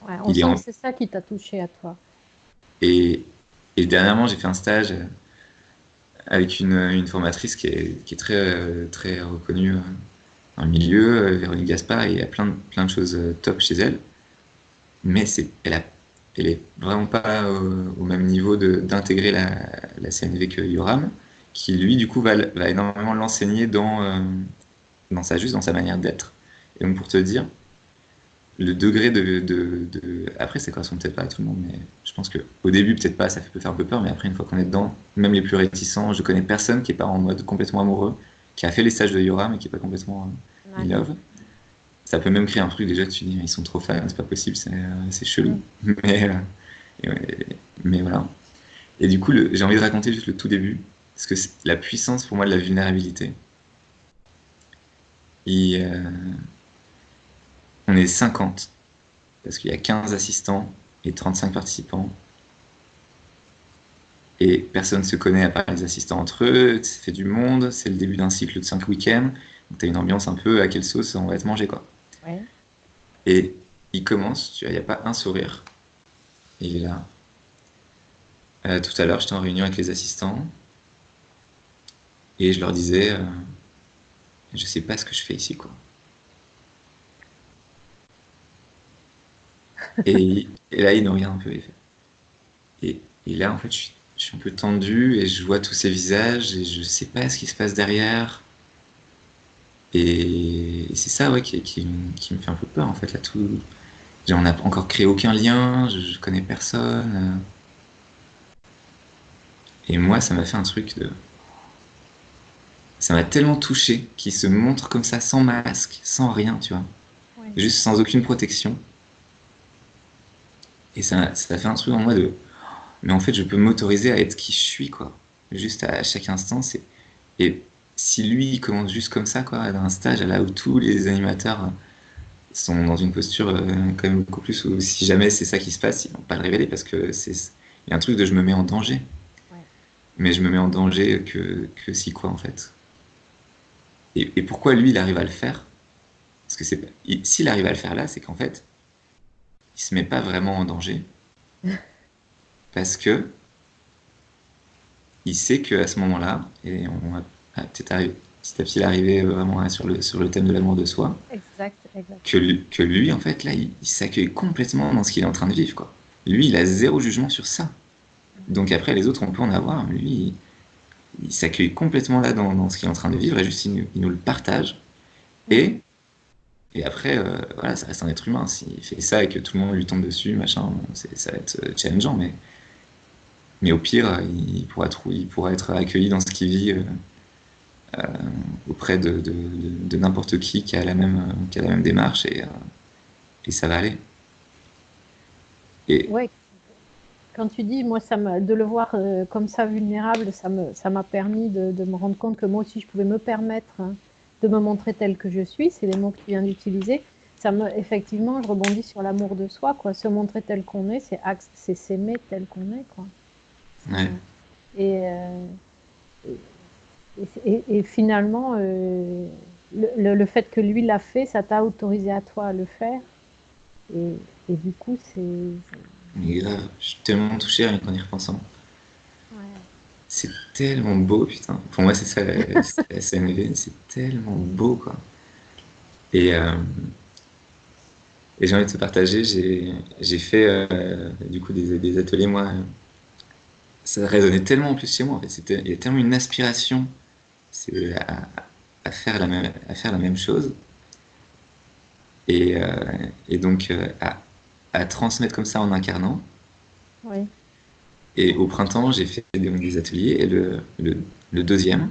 Speaker 1: Ouais, on
Speaker 2: Il est
Speaker 1: sent
Speaker 2: en-
Speaker 1: que c'est ça qui t'a touché à toi.
Speaker 2: et, et dernièrement, j'ai fait un stage avec une formatrice qui est très, très reconnue dans le milieu, Véronique Gaspard, et il y a plein de choses top chez elle. Mais elle est vraiment pas au même niveau d'intégrer la CNV que Yoram, qui lui, du coup, va énormément l'enseigner juste dans sa manière d'être. Et donc, pour te dire, le degré après, ça correspond peut-être pas à tout le monde, mais je pense qu'au début, peut-être pas, peut faire un peu peur, mais après, une fois qu'on est dedans, même les plus réticents, je connais personne qui est pas en mode complètement amoureux, qui a fait les stages de Yoram et qui est pas complètement in
Speaker 1: D'accord.
Speaker 2: love. Ça peut même créer un truc déjà que tu dis, ils sont trop fans, c'est pas possible, c'est chelou.
Speaker 1: Mm.
Speaker 2: Mais, et ouais, mais voilà. Et du coup, j'ai envie de raconter juste le tout début, parce que c'est la puissance pour moi de la vulnérabilité. On est 50, parce qu'il y a 15 assistants et 35 participants, et personne ne se connaît à part les assistants entre eux, ça fait du monde, c'est le début d'un cycle de 5 week-ends, donc t'as une ambiance un peu à quelle sauce on va être mangé, quoi.
Speaker 1: Ouais.
Speaker 2: Et il commence, tu vois, il n'y a pas un sourire, et il est là. Tout à l'heure, j'étais en réunion avec les assistants, et je leur disais, je sais pas ce que je fais ici, quoi. Et là, il nous regarde un peu. Et là, en fait, je suis un peu tendu et je vois tous ces visages et je sais pas ce qui se passe derrière. Et c'est ça, ouais, qui me fait un peu peur, en fait, là, tout. On n'a encore créé aucun lien, je connais personne. Et moi, ça m'a fait un truc de. Ça m'a tellement touché qu'il se montre comme ça, sans masque, sans rien, tu vois.
Speaker 1: Ouais.
Speaker 2: Juste sans aucune protection. Et ça fait un truc en moi de. Mais en fait, je peux m'autoriser à être qui je suis, quoi. Juste à chaque instant, Et si lui, il commence juste comme ça, quoi, dans un stage, là où tous les animateurs sont dans une posture quand même beaucoup plus, où si jamais c'est ça qui se passe, ils vont pas le révéler parce que il y a un truc de je me mets en danger.
Speaker 1: Ouais.
Speaker 2: Mais je me mets en danger que si quoi, en fait. Et pourquoi lui, il arrive à le faire? Parce que s'il arrive à le faire là, c'est qu'en fait, il se met pas vraiment en danger parce que il sait qu'à ce moment-là, et on va peut-être petit à petit l'arrivée vraiment sur le thème de l'amour de soi,
Speaker 1: Exact, exact.
Speaker 2: que lui, en fait, là, il s'accueille complètement dans ce qu'il est en train de vivre, quoi. Lui, il a zéro jugement sur ça. Donc après, les autres, on peut en avoir, mais lui, il s'accueille complètement là dans ce qu'il est en train de vivre, et juste il nous le partage.
Speaker 1: Mhm.
Speaker 2: Et, et après, voilà, ça reste un être humain. S'il fait ça et que tout le monde lui tombe dessus, machin, bon, ça va être challengeant, mais au pire, il pourra être accueilli dans ce qu'il vit auprès de n'importe qui qui a la même démarche, et ça va aller. Et
Speaker 1: Ouais, quand tu dis, moi, de le voir comme ça vulnérable, ça m'a permis de me rendre compte que moi aussi, je pouvais me permettre hein, de me montrer telle que je suis. C'est les mots que tu viens d'utiliser. Effectivement, je rebondis sur l'amour de soi, quoi. Se montrer tel qu'on est, c'est s'aimer tel qu'on est, quoi.
Speaker 2: ouais,
Speaker 1: Et, et finalement, le fait que lui l'a fait, ça t'a autorisé à toi à le faire. Et du coup,
Speaker 2: mais grave, je suis tellement touché rien qu'en y repensant.
Speaker 1: ouais.
Speaker 2: C'est tellement beau, putain. Pour moi, c'est ça la SMV, c'est tellement beau, quoi. Et, euh, et j'ai envie de te partager, j'ai fait du coup des ateliers, moi. Ça résonnait tellement en plus chez moi, en fait. Il y a tellement une aspiration c'est à faire la même chose. Et donc à transmettre comme ça en incarnant.
Speaker 1: Oui,
Speaker 2: Et au printemps, j'ai fait des ateliers, et le deuxième,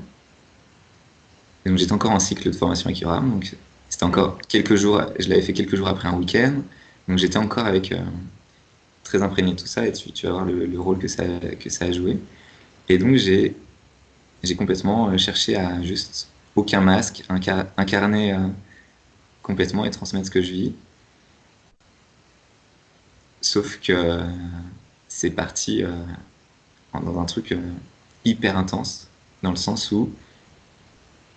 Speaker 2: et donc j'étais encore en cycle de formation avec Yoram, donc c'était
Speaker 1: oui.
Speaker 2: encore quelques jours, je l'avais fait quelques jours après un week-end, donc j'étais encore avec très imprégné de tout ça, et tu vas voir le rôle que ça a joué. Et donc j'ai complètement cherché à juste aucun masque, incarner complètement et transmettre ce que je vis. Sauf que c'est parti dans un truc hyper intense, dans le sens où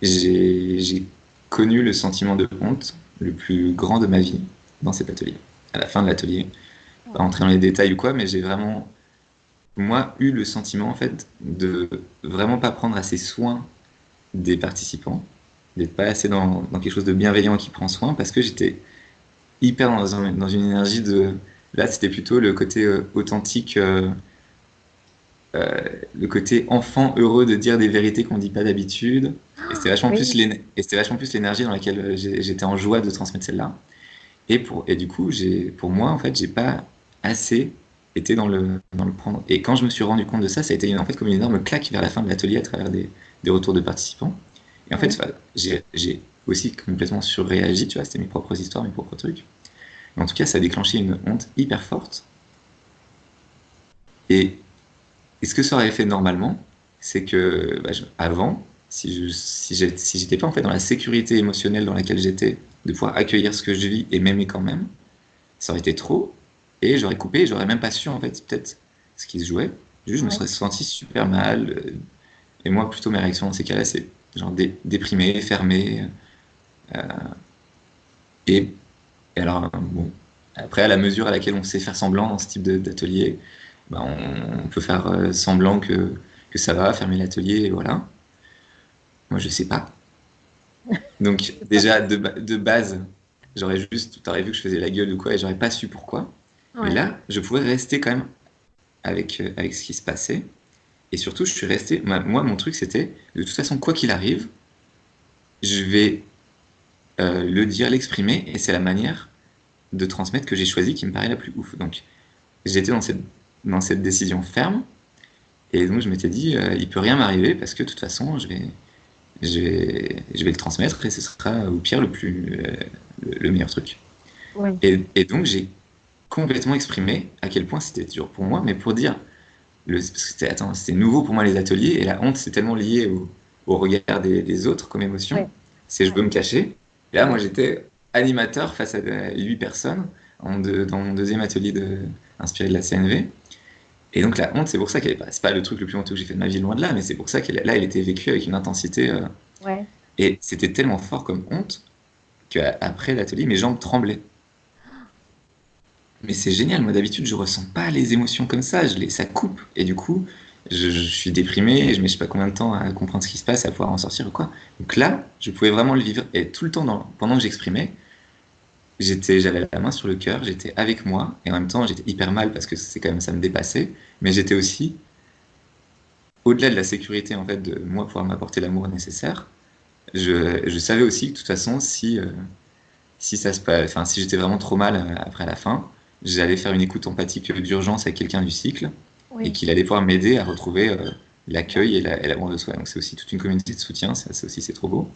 Speaker 2: j'ai connu le sentiment de honte le plus grand de ma vie dans cet atelier. À la fin de l'atelier, pas
Speaker 1: Ouais.
Speaker 2: rentrer dans les détails ou quoi, mais j'ai vraiment, moi, eu le sentiment, en fait, de vraiment pas prendre assez soin des participants, d'être pas assez dans quelque chose de bienveillant qui prend soin, parce que j'étais hyper dans une énergie de... Là, c'était plutôt le côté authentique, euh, le côté enfant heureux de dire des vérités qu'on dit pas d'habitude.
Speaker 1: Oui,
Speaker 2: Et c'était vachement plus l'énergie dans laquelle j'étais en joie de transmettre celle-là. Et du coup, pour moi, en fait, j'ai pas assez été dans le prendre. Et quand je me suis rendu compte de ça, ça a été en fait comme une énorme claque vers la fin de l'atelier à travers des retours de participants. Et en fait,
Speaker 1: oui,
Speaker 2: enfin, j'ai aussi complètement surréagi, tu vois, c'était mes propres histoires, mes propres trucs. Mais en tout cas, ça a déclenché une honte hyper forte. Et Et ce que ça aurait fait normalement, c'est que avant, si j'étais pas en fait dans la sécurité émotionnelle dans laquelle j'étais, de pouvoir accueillir ce que je vis et m'aimer quand même, ça aurait été trop, et j'aurais coupé, et j'aurais même pas su en fait peut-être ce qui se jouait. Juste, je me
Speaker 1: oui.
Speaker 2: serais senti super mal, et moi plutôt mes réactions dans ces cas-là, c'est genre déprimé, fermé, euh, et, et alors bon, après à la mesure à laquelle on sait faire semblant dans ce type d'atelier, bah, on peut faire semblant que ça va, fermer l'atelier, et voilà. Moi, je sais pas. Donc,
Speaker 1: C'est pas
Speaker 2: déjà, de base, t'aurais vu que je faisais la gueule ou quoi, et j'aurais pas su pourquoi. Mais
Speaker 1: ouais,
Speaker 2: là, je pouvais rester quand même avec ce qui se passait. Et surtout, je suis resté. Moi, mon truc, c'était, de toute façon, quoi qu'il arrive, je vais le dire, l'exprimer, et c'est la manière de transmettre que j'ai choisi qui me paraît la plus ouf. Donc, j'étais dans cette décision ferme, et donc je m'étais dit, il peut rien m'arriver, parce que de toute façon, je vais le transmettre, et ce sera au pire le meilleur truc.
Speaker 1: oui.
Speaker 2: Et donc j'ai complètement exprimé à quel point c'était dur pour moi, mais pour dire, parce que c'était nouveau pour moi les ateliers, et la honte c'est tellement lié au regard des autres comme émotion,
Speaker 1: Ouais,
Speaker 2: c'est je veux
Speaker 1: ouais,
Speaker 2: me cacher. Et là moi
Speaker 1: ouais.
Speaker 2: j'étais animateur face à 8 personnes dans mon deuxième atelier inspiré de la CNV. Et donc la honte, c'est pour ça qu'elle est pas, c'est pas le truc le plus honteux que j'ai fait de ma vie, loin de là, mais c'est pour ça elle était vécue avec une intensité.
Speaker 1: Ouais.
Speaker 2: Et c'était tellement fort comme honte qu'après l'atelier, mes jambes tremblaient. Mais c'est génial, moi d'habitude je ressens pas les émotions comme ça, ça coupe. Et du coup, je suis déprimé, je mets je sais pas combien de temps à comprendre ce qui se passe, à pouvoir en sortir ou quoi. Donc là, je pouvais vraiment le vivre. Et tout le temps, pendant que j'exprimais, j'avais la main sur le cœur, j'étais avec moi, et en même temps, j'étais hyper mal parce que c'est quand même, ça me dépassait. Mais j'étais aussi, au-delà de la sécurité, en fait, de moi pouvoir m'apporter l'amour nécessaire, je savais aussi que de toute façon, si ça se passe, enfin, si j'étais vraiment trop mal après la fin, j'allais faire une écoute empathique d'urgence avec quelqu'un du cycle et
Speaker 1: Oui,
Speaker 2: qu'il allait pouvoir m'aider à retrouver
Speaker 1: d'accord.
Speaker 2: l'accueil et l'amour de soi. Donc c'est aussi toute une communauté de soutien, ça aussi c'est trop beau.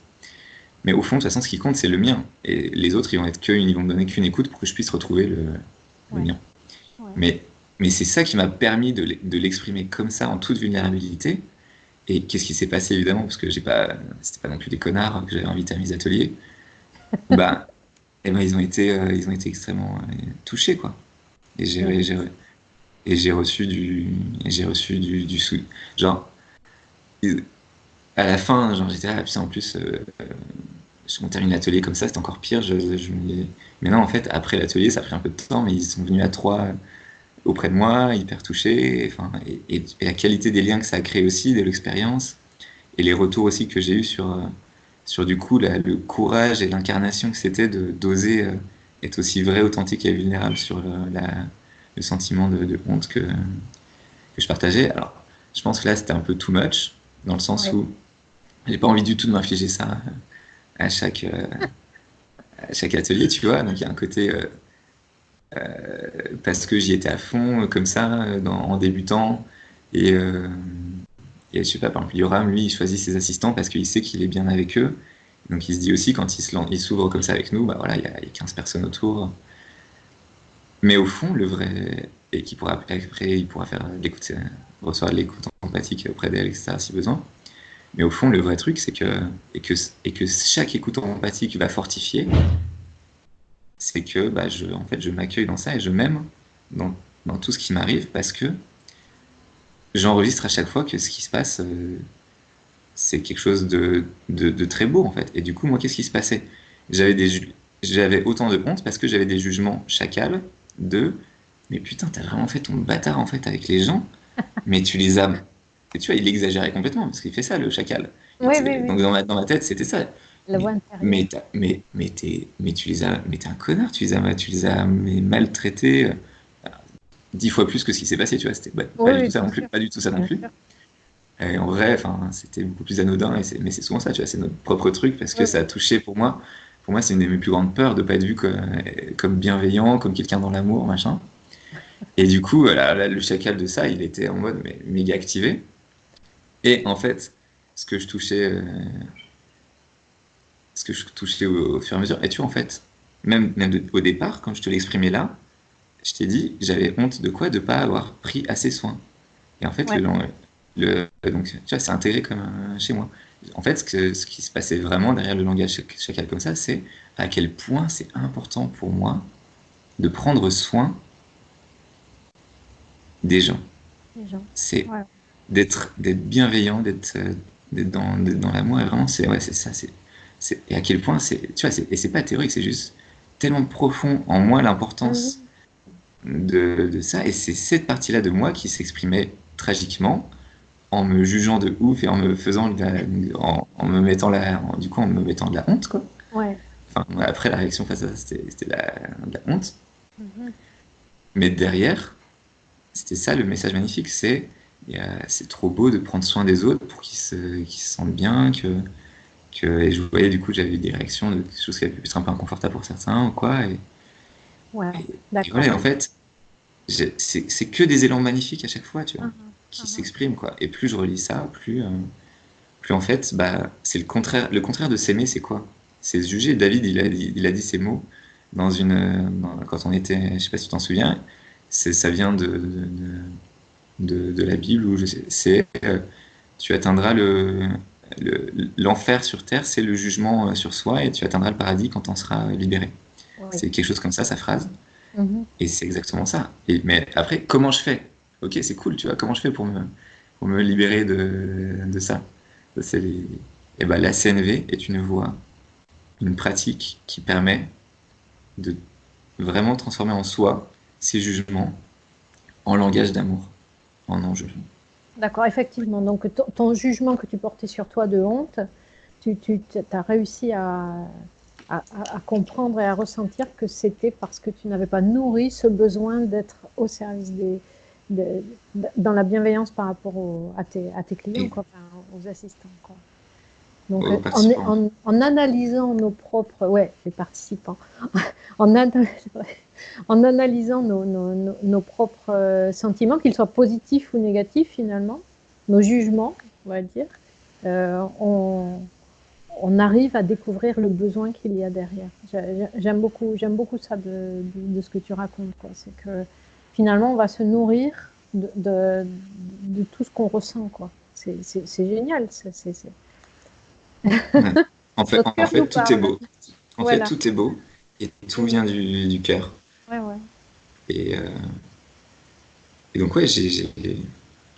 Speaker 2: Mais au fond, de toute façon, ce qui compte, c'est le mien. Et les autres, ils vont me donner qu'une écoute pour que je puisse retrouver le
Speaker 1: Ouais,
Speaker 2: mien.
Speaker 1: ouais.
Speaker 2: Mais, mais c'est ça qui m'a permis de l'exprimer comme ça, en toute vulnérabilité. Et qu'est-ce qui s'est passé, évidemment, parce que c'était pas non plus des connards que j'avais invités à mes ateliers. Bah, eh ben, ils ont été extrêmement touchés, quoi. Et
Speaker 1: Bien.
Speaker 2: j'ai reçu du sou. Genre, à la fin, genre, j'étais là, ah, putain, en plus, on termine l'atelier comme ça, c'était encore pire. Mais non, en fait, après l'atelier, ça a pris un peu de temps, mais ils sont venus à trois auprès de moi, hyper touchés. Enfin, et la qualité des liens que ça a créé aussi, de l'expérience, et les retours aussi que j'ai eu sur du coup le courage et l'incarnation que c'était de d'oser être aussi vrai, authentique et vulnérable sur le sentiment de honte que je partageais. Alors, je pense que là, c'était un peu too much, dans le sens
Speaker 1: Ouais.
Speaker 2: où j'ai pas envie du tout de m'infliger ça à chaque, euh, à chaque atelier, tu vois. Donc, il y a un côté, parce que j'y étais à fond, comme ça, en débutant, et, euh, et je sais pas, par exemple, Yoram, lui, il choisit ses assistants parce qu'il sait qu'il est bien avec eux. Donc il se dit aussi, quand il s'ouvre comme ça avec nous, bah voilà, il y a 15 personnes autour. Mais au fond, le vrai, et qui pourra, après, il pourra faire l'écoute, recevoir de l'écoute empathique auprès d'elle, etc., si besoin. Mais au fond, le vrai truc, et que chaque écoute empathique va fortifier, c'est que bah, en fait, je m'accueille dans ça et je m'aime dans, dans tout ce qui m'arrive parce que j'enregistre à chaque fois que ce qui se passe, c'est quelque chose de très beau, en fait. Et du coup, moi, qu'est-ce qui se passait? J'avais j'avais autant de honte parce que j'avais des jugements chacals de mais putain, t'as vraiment fait ton bâtard, en fait, avec les gens, mais tu les as. Et tu vois, il exagérait complètement parce qu'il fait ça, le chacal.
Speaker 1: Oui, oui, oui.
Speaker 2: Donc, dans ma tête, c'était ça.
Speaker 1: La voix intérieure.
Speaker 2: Mais mais t'es un connard, tu les as mais, maltraités 10 fois plus que ce qui s'est passé, tu vois. C'était pas
Speaker 1: Oui,
Speaker 2: du
Speaker 1: oui,
Speaker 2: tout ça
Speaker 1: bien
Speaker 2: non plus,
Speaker 1: sûr.
Speaker 2: pas du tout ça non
Speaker 1: Bien
Speaker 2: plus.
Speaker 1: sûr.
Speaker 2: Et en vrai, enfin, c'était beaucoup plus anodin, mais c'est souvent ça, tu vois, c'est notre propre truc parce
Speaker 1: Oui,
Speaker 2: que ça a touché pour moi. Pour moi, c'est une de mes plus grandes peurs de pas être vu comme bienveillant, comme quelqu'un dans l'amour, machin. Et du coup, le chacal de ça, il était en mode méga activé. Et en fait, ce que je touchais, euh, ce que je touchais au fur et à mesure, et tu vois, en fait, au départ, quand je te l'exprimais là, je t'ai dit, j'avais honte de quoi? De pas avoir pris assez soin. Et en fait,
Speaker 1: ouais.
Speaker 2: donc, tu vois, c'est intégré comme chez moi. En fait, ce qui se passait vraiment derrière le langage chacal comme ça, c'est à quel point c'est important pour moi de prendre soin des gens.
Speaker 1: Les gens.
Speaker 2: C'est
Speaker 1: Ouais.
Speaker 2: d'être bienveillant, d'être dans l'amour. Et vraiment, c'est ouais, c'est ça. Et à quel point tu vois, et c'est pas théorique, c'est juste tellement profond en moi l'importance
Speaker 1: Mhm.
Speaker 2: de ça. Et c'est cette partie-là de moi qui s'exprimait tragiquement en me jugeant de ouf et en me faisant en me mettant du coup en me mettant de la honte quoi.
Speaker 1: Ouais.
Speaker 2: Enfin après la réaction face à ça c'était de la honte.
Speaker 1: Mhm.
Speaker 2: Mais derrière c'était ça le message magnifique, c'est trop beau de prendre soin des autres pour qu'ils se sentent bien et je voyais du coup j'avais eu des réactions de choses qui avaient pu être un peu inconfortables pour certains ou quoi
Speaker 1: Ouais.
Speaker 2: et voilà
Speaker 1: D'accord.
Speaker 2: en fait c'est que des élans magnifiques à chaque fois tu vois
Speaker 1: Mhm.
Speaker 2: qui
Speaker 1: Mhm.
Speaker 2: s'expriment quoi et plus je relis ça plus en fait, bah, c'est le contraire. Le contraire de s'aimer, c'est quoi? C'est se juger. David, il a dit ces mots quand on était, je sais pas si tu t'en souviens, ça vient de la Bible où tu atteindras l'enfer sur terre, c'est le jugement sur soi et tu atteindras le paradis quand on sera libéré.
Speaker 1: Oui.
Speaker 2: C'est quelque chose comme ça, sa phrase.
Speaker 1: Mhm.
Speaker 2: Et c'est exactement ça. Mais après, comment je fais? Ok, c'est cool, tu vois, comment je fais pour me libérer de ça? Ça, Et ben, la CNV est une voie, une pratique qui permet de vraiment transformer en soi ces jugements en langage d'amour, en non-jugement.
Speaker 1: D'accord, effectivement. Donc, ton jugement que tu portais sur toi de honte, tu as réussi à comprendre et à ressentir que c'était parce que tu n'avais pas nourri ce besoin d'être au service de- dans la bienveillance par rapport à tes clients,
Speaker 2: Et
Speaker 1: quoi, enfin, aux assistants, quoi. Donc,
Speaker 2: aux participants.
Speaker 1: en analysant nos propres, ouais, les participants, en, ana- en analysant nos propres sentiments, qu'ils soient positifs ou négatifs finalement, nos jugements, on va dire, euh, on, on arrive à découvrir le besoin qu'il y a derrière. J'aime beaucoup ça de ce que tu racontes, quoi. C'est que finalement, on va se nourrir de tout ce qu'on ressent, quoi. C'est génial.
Speaker 2: Ouais.
Speaker 1: Notre
Speaker 2: En
Speaker 1: cœur nous
Speaker 2: fait, tout est
Speaker 1: parle.
Speaker 2: beau. En fait,
Speaker 1: Voilà.
Speaker 2: tout est beau et tout
Speaker 1: Oui,
Speaker 2: vient du cœur.
Speaker 1: ouais, ouais.
Speaker 2: Et, euh, et donc, ouais,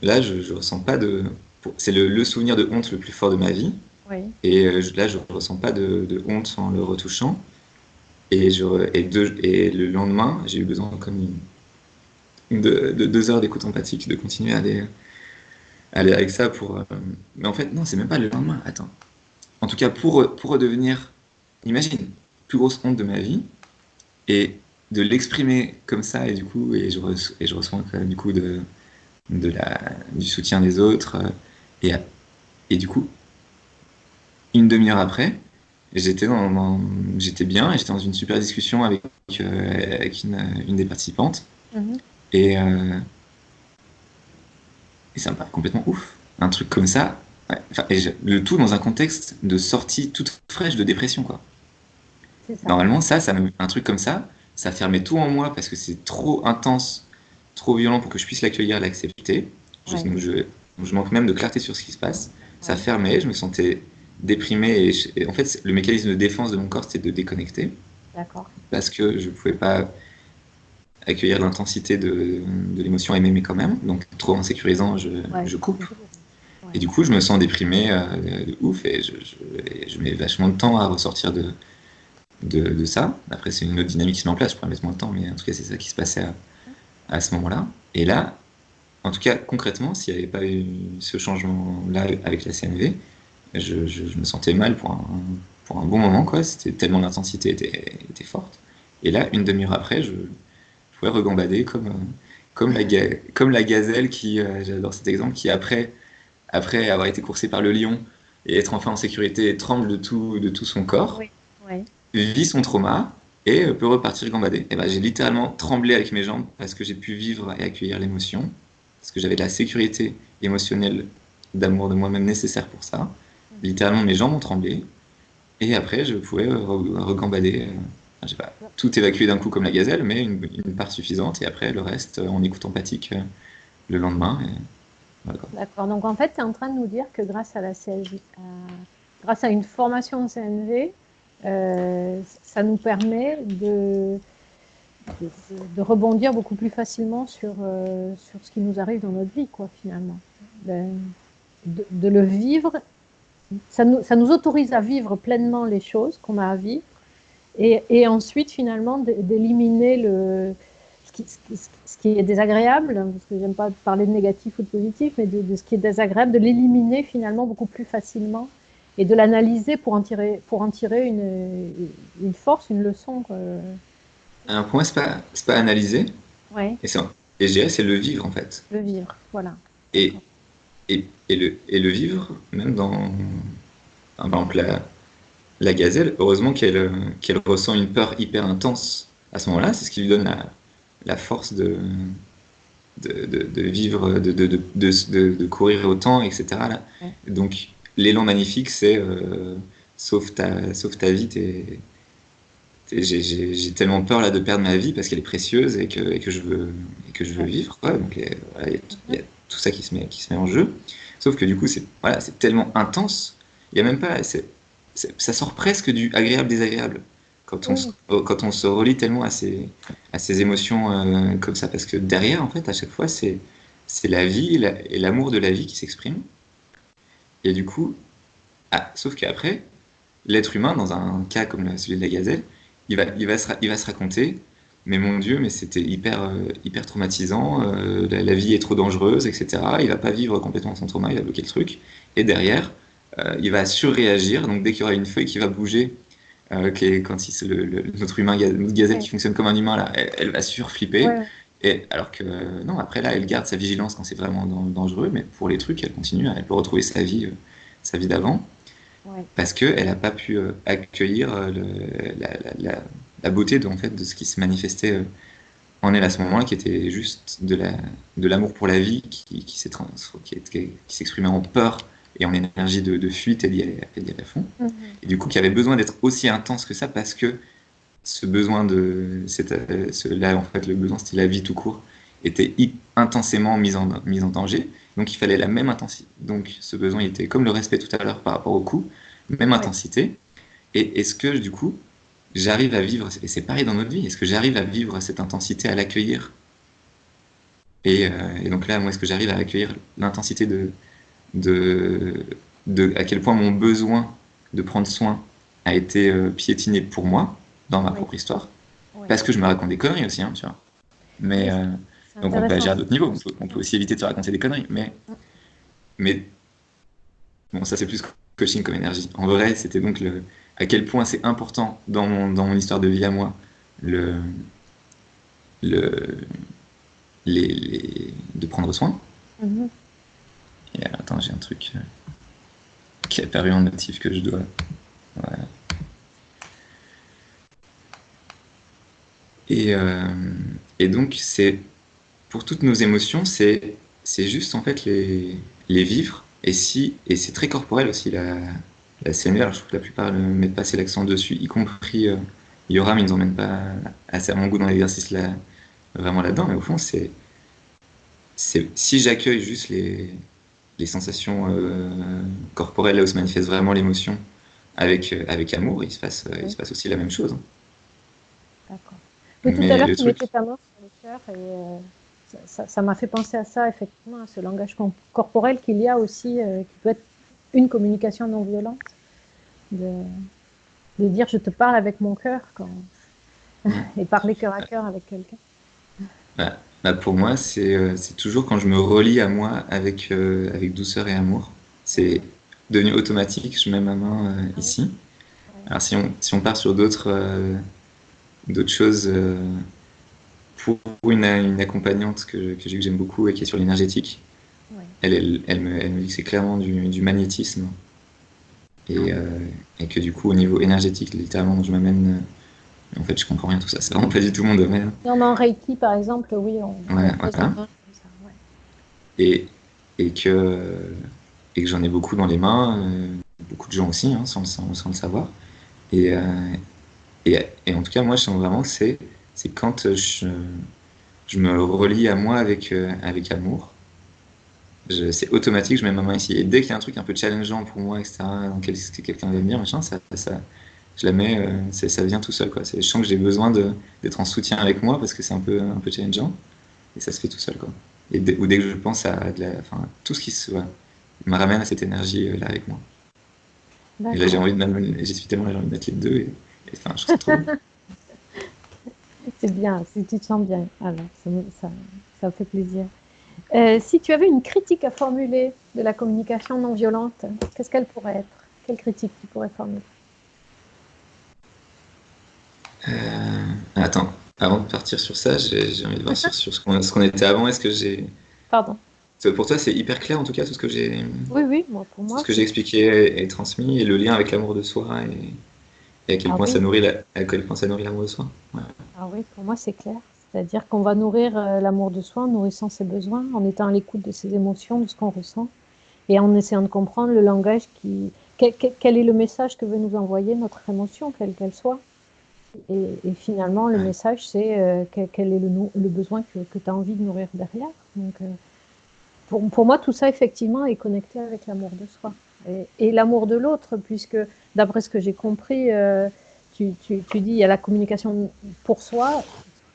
Speaker 2: là, je ressens pas de. C'est le souvenir de honte le plus fort de ma vie.
Speaker 1: Oui,
Speaker 2: Et là, je ressens pas de honte en le retouchant. Et le lendemain, j'ai eu besoin, comme de 2 heures d'écoute empathique, de continuer à aller avec ça pour. Mais en fait, non, c'est même pas le lendemain. Attends. En tout cas, pour redevenir, imagine, plus grosse honte de ma vie, et de l'exprimer comme ça, et du coup, et je reçois du coup du soutien des autres, et, et du coup, une demi-heure après, j'étais bien, et j'étais dans une super discussion avec une des participantes,
Speaker 1: mhm.
Speaker 2: et, euh, et ça me paraît complètement ouf. Un truc comme ça, ouais, enfin, le tout dans un contexte de sortie toute fraîche de dépression, quoi.
Speaker 1: C'est ça.
Speaker 2: Normalement, un truc comme ça fermait tout en moi parce que c'est trop intense, trop violent pour que je puisse l'accueillir, l'accepter.
Speaker 1: Ouais,
Speaker 2: Donc je manque même de clarté sur ce qui se passe. Ça
Speaker 1: ouais,
Speaker 2: fermait, je me sentais déprimé et en fait, le mécanisme de défense de mon corps, c'était de déconnecter
Speaker 1: d'accord.
Speaker 2: parce que je pouvais pas accueillir l'intensité de l'émotion et m'aimer quand même. Donc, trop insécurisant,
Speaker 1: Ouais,
Speaker 2: je coupe.
Speaker 1: insécurisant.
Speaker 2: Et
Speaker 1: Ouais,
Speaker 2: du coup, je me sens déprimé de ouf et je mets vachement de temps à ressortir de ça. Après, c'est une autre dynamique qui se met en place, je pourrais mettre moins de temps, mais en tout cas, c'est ça qui se passait à ce moment-là. Et là, en tout cas, concrètement, s'il n'y avait pas eu ce changement-là avec la CNV, je me sentais mal pour un bon moment, quoi. C'était tellement l'intensité était forte. Et là, une demi-heure après, je pouvais regambader comme la gazelle qui, j'adore cet exemple, qui après avoir été coursée par le lion et être enfin en sécurité, tremble de tout son corps,
Speaker 1: oui, ouais.
Speaker 2: vit son trauma et peut repartir gambader. Et ben, j'ai littéralement tremblé avec mes jambes parce que j'ai pu vivre et accueillir l'émotion, parce que j'avais de la sécurité émotionnelle d'amour de moi-même nécessaire pour ça.
Speaker 1: Mhm.
Speaker 2: Littéralement, mes jambes ont tremblé et après, je pouvais regambader. Enfin, j'ai pas tout évacué d'un coup comme la gazelle, mais une part suffisante et après, le reste en écoute empathique le lendemain. Et voilà, quoi.
Speaker 1: D'accord. Donc, en fait, tu es en train de nous dire que grâce à grâce à une formation en CNV, ça nous permet de rebondir beaucoup plus facilement sur ce qui nous arrive dans notre vie, quoi, finalement. De, de le vivre, ça nous autorise à vivre pleinement les choses qu'on a à vivre et ensuite, finalement, d'éliminer ce qui est désagréable, parce que j'aime pas parler de négatif ou de positif, mais de ce qui est désagréable, de l'éliminer finalement beaucoup plus facilement et de l'analyser pour en tirer une force, une leçon.
Speaker 2: Alors pour moi, c'est pas analyser,
Speaker 1: Ouais,
Speaker 2: et, et je dirais c'est le vivre en fait.
Speaker 1: le vivre. Voilà. D'accord.
Speaker 2: Et, et le vivre, même dans, par exemple, la gazelle, heureusement qu'elle ressent une peur hyper intense à ce moment-là, c'est ce qui lui donne la force de vivre, de courir autant, etc. Là.
Speaker 1: Ouais.
Speaker 2: Donc, l'élan magnifique, c'est sauve ta vie, j'ai tellement peur là de perdre ma vie parce qu'elle est précieuse et que je veux
Speaker 1: Ouais.
Speaker 2: vivre, quoi. Donc, voilà, il y
Speaker 1: Mhm.
Speaker 2: a tout ça qui se met en jeu. Sauf que du coup, voilà, c'est tellement intense, il y a même pas, ça sort presque du agréable-désagréable
Speaker 1: Oui.
Speaker 2: quand on se relie tellement à ces émotions comme ça, parce que derrière, en fait, à chaque fois, c'est la vie et l'amour de la vie qui s'exprime. Et du coup, sauf qu'après, l'être humain, dans un cas comme celui de la gazelle, il va se raconter. mais mon Dieu, mais c'était hyper traumatisant, la vie est trop dangereuse, etc. Il va pas vivre complètement son trauma, il va bloquer le truc. Et derrière, il va surréagir, donc dès qu'il y aura une feuille qui va bouger, quand notre humain, notre gazelle
Speaker 1: Ouais.
Speaker 2: qui fonctionne comme un humain, là, elle va surflipper.
Speaker 1: Ouais.
Speaker 2: Et alors que non, après là, elle garde sa vigilance quand c'est vraiment dangereux, mais pour les trucs, elle continue, elle peut retrouver sa vie d'avant,
Speaker 1: Ouais.
Speaker 2: parce qu'elle n'a pas pu accueillir la, la- la- la beauté en fait, de ce qui se manifestait en elle à ce moment-là, qui était juste de l'amour pour la vie, qui s'exprimait en peur et en énergie de fuite et d'y aller à fond.
Speaker 1: Mhm.
Speaker 2: Et du coup, qui avait besoin d'être aussi intense que ça, parce que ce besoin là, en fait, le besoin, c'était la vie tout court, était intensément mis en danger. Donc, il fallait la même intensité. Donc, ce besoin, il était comme le respect tout à l'heure par rapport au coup, même
Speaker 1: Ouais.
Speaker 2: intensité. Et est-ce que, du coup, j'arrive à vivre, et c'est pareil dans notre vie, est-ce que j'arrive à vivre cette intensité, à l'accueillir? Et donc là, moi, est-ce que j'arrive à accueillir l'intensité de, à quel point mon besoin de prendre soin a été piétiné pour moi, dans ma
Speaker 1: Ouais.
Speaker 2: propre histoire?
Speaker 1: Ouais.
Speaker 2: Parce que je me raconte des conneries aussi, hein, tu vois. Mais,
Speaker 1: Oui, c'est
Speaker 2: donc on peut
Speaker 1: intéressant.
Speaker 2: agir à d'autres niveaux, on peut aussi éviter de se raconter des conneries. Mais bon, ça c'est plus coaching comme énergie. En vrai, c'était donc à quel point c'est important dans mon histoire de vie à moi, le, le, de prendre soin.
Speaker 1: Mhm.
Speaker 2: Et attends, j'ai un truc qui est apparu en notif que je dois. Voilà. Et, euh, et donc, pour toutes nos émotions, c'est juste en fait les vivre. Et c'est très corporel aussi, la CNV. Alors, je trouve que la plupart ne mettent pas assez l'accent dessus, y compris Yoram, ils ne nous emmènent pas assez à mon goût dans l'exercice là, vraiment là-dedans. Mais au fond, si j'accueille juste les sensations corporelles, là où se manifeste vraiment l'émotion, avec amour, il se
Speaker 1: Oui,
Speaker 2: passe aussi la même chose, hein.
Speaker 1: d'accord. Oui, tout à
Speaker 2: Mais
Speaker 1: l'heure,
Speaker 2: le
Speaker 1: tu
Speaker 2: truc,
Speaker 1: mettais ta main sur le cœur et ça m'a fait penser à ça, effectivement, à ce langage corporel qu'il y a aussi, qui peut être une communication non violente, de, de dire je te parle avec mon cœur et parler cœur à cœur avec quelqu'un.
Speaker 2: bah, pour moi, c'est toujours quand je me relie à moi avec douceur et amour. C'est
Speaker 1: D'accord.
Speaker 2: devenu automatique, je mets ma main
Speaker 1: Ah oui,
Speaker 2: ici.
Speaker 1: ouais.
Speaker 2: Alors si on part sur d'autres choses, pour une accompagnante que j'aime beaucoup et qui est sur l'énergétique,
Speaker 1: Ouais.
Speaker 2: elle me dit que c'est clairement du magnétisme et que du coup, au niveau énergétique, littéralement, je m'amène. En fait, je comprends rien tout ça, c'est vraiment pas du tout mon domaine.
Speaker 1: Non, mais en Reiki, par exemple, oui, on
Speaker 2: Ouais,
Speaker 1: pose la
Speaker 2: voilà.
Speaker 1: main comme ça. Ouais.
Speaker 2: Et, et que, et que j'en ai beaucoup dans les mains, beaucoup de gens aussi, hein, sans le savoir. Et, euh, et en tout cas, moi, je sens vraiment que c'est quand je me relie à moi avec amour. C'est automatique, je mets ma main ici. Et dès qu'il y a un truc un peu challengeant pour moi, etc., dans lequel quelqu'un va me dire, machin, je la mets, ça vient tout seul, quoi. Je sens que j'ai besoin d'être en soutien avec moi parce que c'est un peu challengeant. Et ça se fait tout seul, quoi. Ou dès que je pense enfin, tout ce qui voilà, me ramène à cette énergie là avec moi. Et là,
Speaker 1: D'accord.
Speaker 2: j'y suis tellement là, j'ai envie de mettre les deux. Enfin, je trouve ça trop beau.
Speaker 1: C'est bien, si tu te sens bien. Alors, ça fait plaisir. Si tu avais une critique à formuler de la communication non violente, qu'est-ce qu'elle pourrait être? Quelle critique tu pourrais formuler?
Speaker 2: Attends, avant de partir sur ça, j'ai envie de voir sur ce qu'on était avant. Est-ce que
Speaker 1: Pardon.
Speaker 2: pour toi, c'est hyper clair en tout cas tout ce que j'ai,
Speaker 1: Oui, oui, moi, pour
Speaker 2: tout ce
Speaker 1: moi,
Speaker 2: que j'ai
Speaker 1: c'est.
Speaker 2: expliqué et transmis et le lien avec l'amour de soi et à quel
Speaker 1: Ah
Speaker 2: point ça
Speaker 1: oui,
Speaker 2: nourrit à quel point ça nourrit l'amour de soi. Ouais.
Speaker 1: ah oui, pour moi, c'est clair. C'est-à-dire qu'on va nourrir l'amour de soi en nourrissant ses besoins, en étant à l'écoute de ses émotions, de ce qu'on ressent, et en essayant de comprendre le langage quel est le message que veut nous envoyer notre émotion, quelle qu'elle soit. Et finalement, le
Speaker 2: Ouais.
Speaker 1: message, c'est quel est le besoin que tu as envie de nourrir derrière. Donc, pour moi, tout ça, effectivement, est connecté avec l'amour de soi et l'amour de l'autre, puisque, d'après ce que j'ai compris, tu dis il y a la communication pour soi,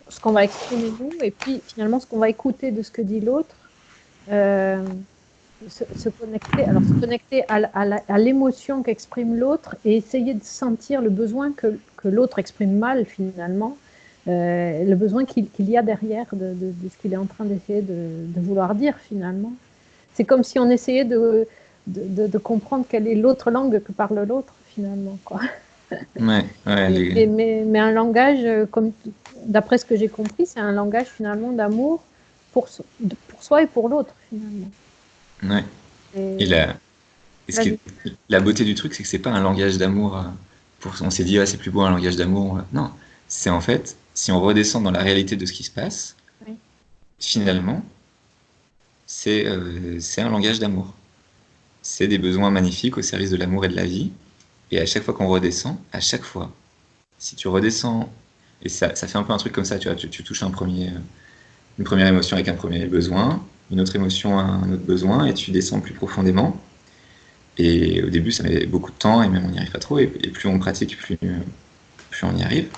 Speaker 1: ce qu'on va exprimer nous, et puis finalement, ce qu'on va écouter de ce que dit l'autre. Euh, se connecter à l'émotion qu'exprime l'autre et essayer de sentir le besoin que l'autre exprime mal finalement, le besoin qu'il y a derrière de ce qu'il est en train d'essayer de vouloir dire finalement. C'est comme si on essayait de comprendre quelle est l'autre langue que parle l'autre finalement, quoi.
Speaker 2: Ouais, ouais,
Speaker 1: Mais un langage, comme d'après ce que j'ai compris, c'est un langage finalement d'amour pour soi et pour l'autre finalement.
Speaker 2: ouais.
Speaker 1: Et,
Speaker 2: Et
Speaker 1: vas-y.
Speaker 2: la beauté du truc, c'est que c'est pas un langage d'amour. On s'est dit, ah, c'est plus beau un langage d'amour. Non, c'est en fait, si on redescend dans la réalité de ce qui se passe,
Speaker 1: Oui.
Speaker 2: finalement, c'est un langage d'amour. C'est des besoins magnifiques au service de l'amour et de la vie. Et à chaque fois qu'on redescend, à chaque fois, si tu redescends, et ça fait un peu un truc comme ça, tu vois, tu touches une première émotion avec un premier besoin, une autre émotion à un autre besoin, et tu descends plus profondément. Et au début, ça met beaucoup de temps, et même on n'y arrive pas trop, et plus on pratique, plus on y arrive.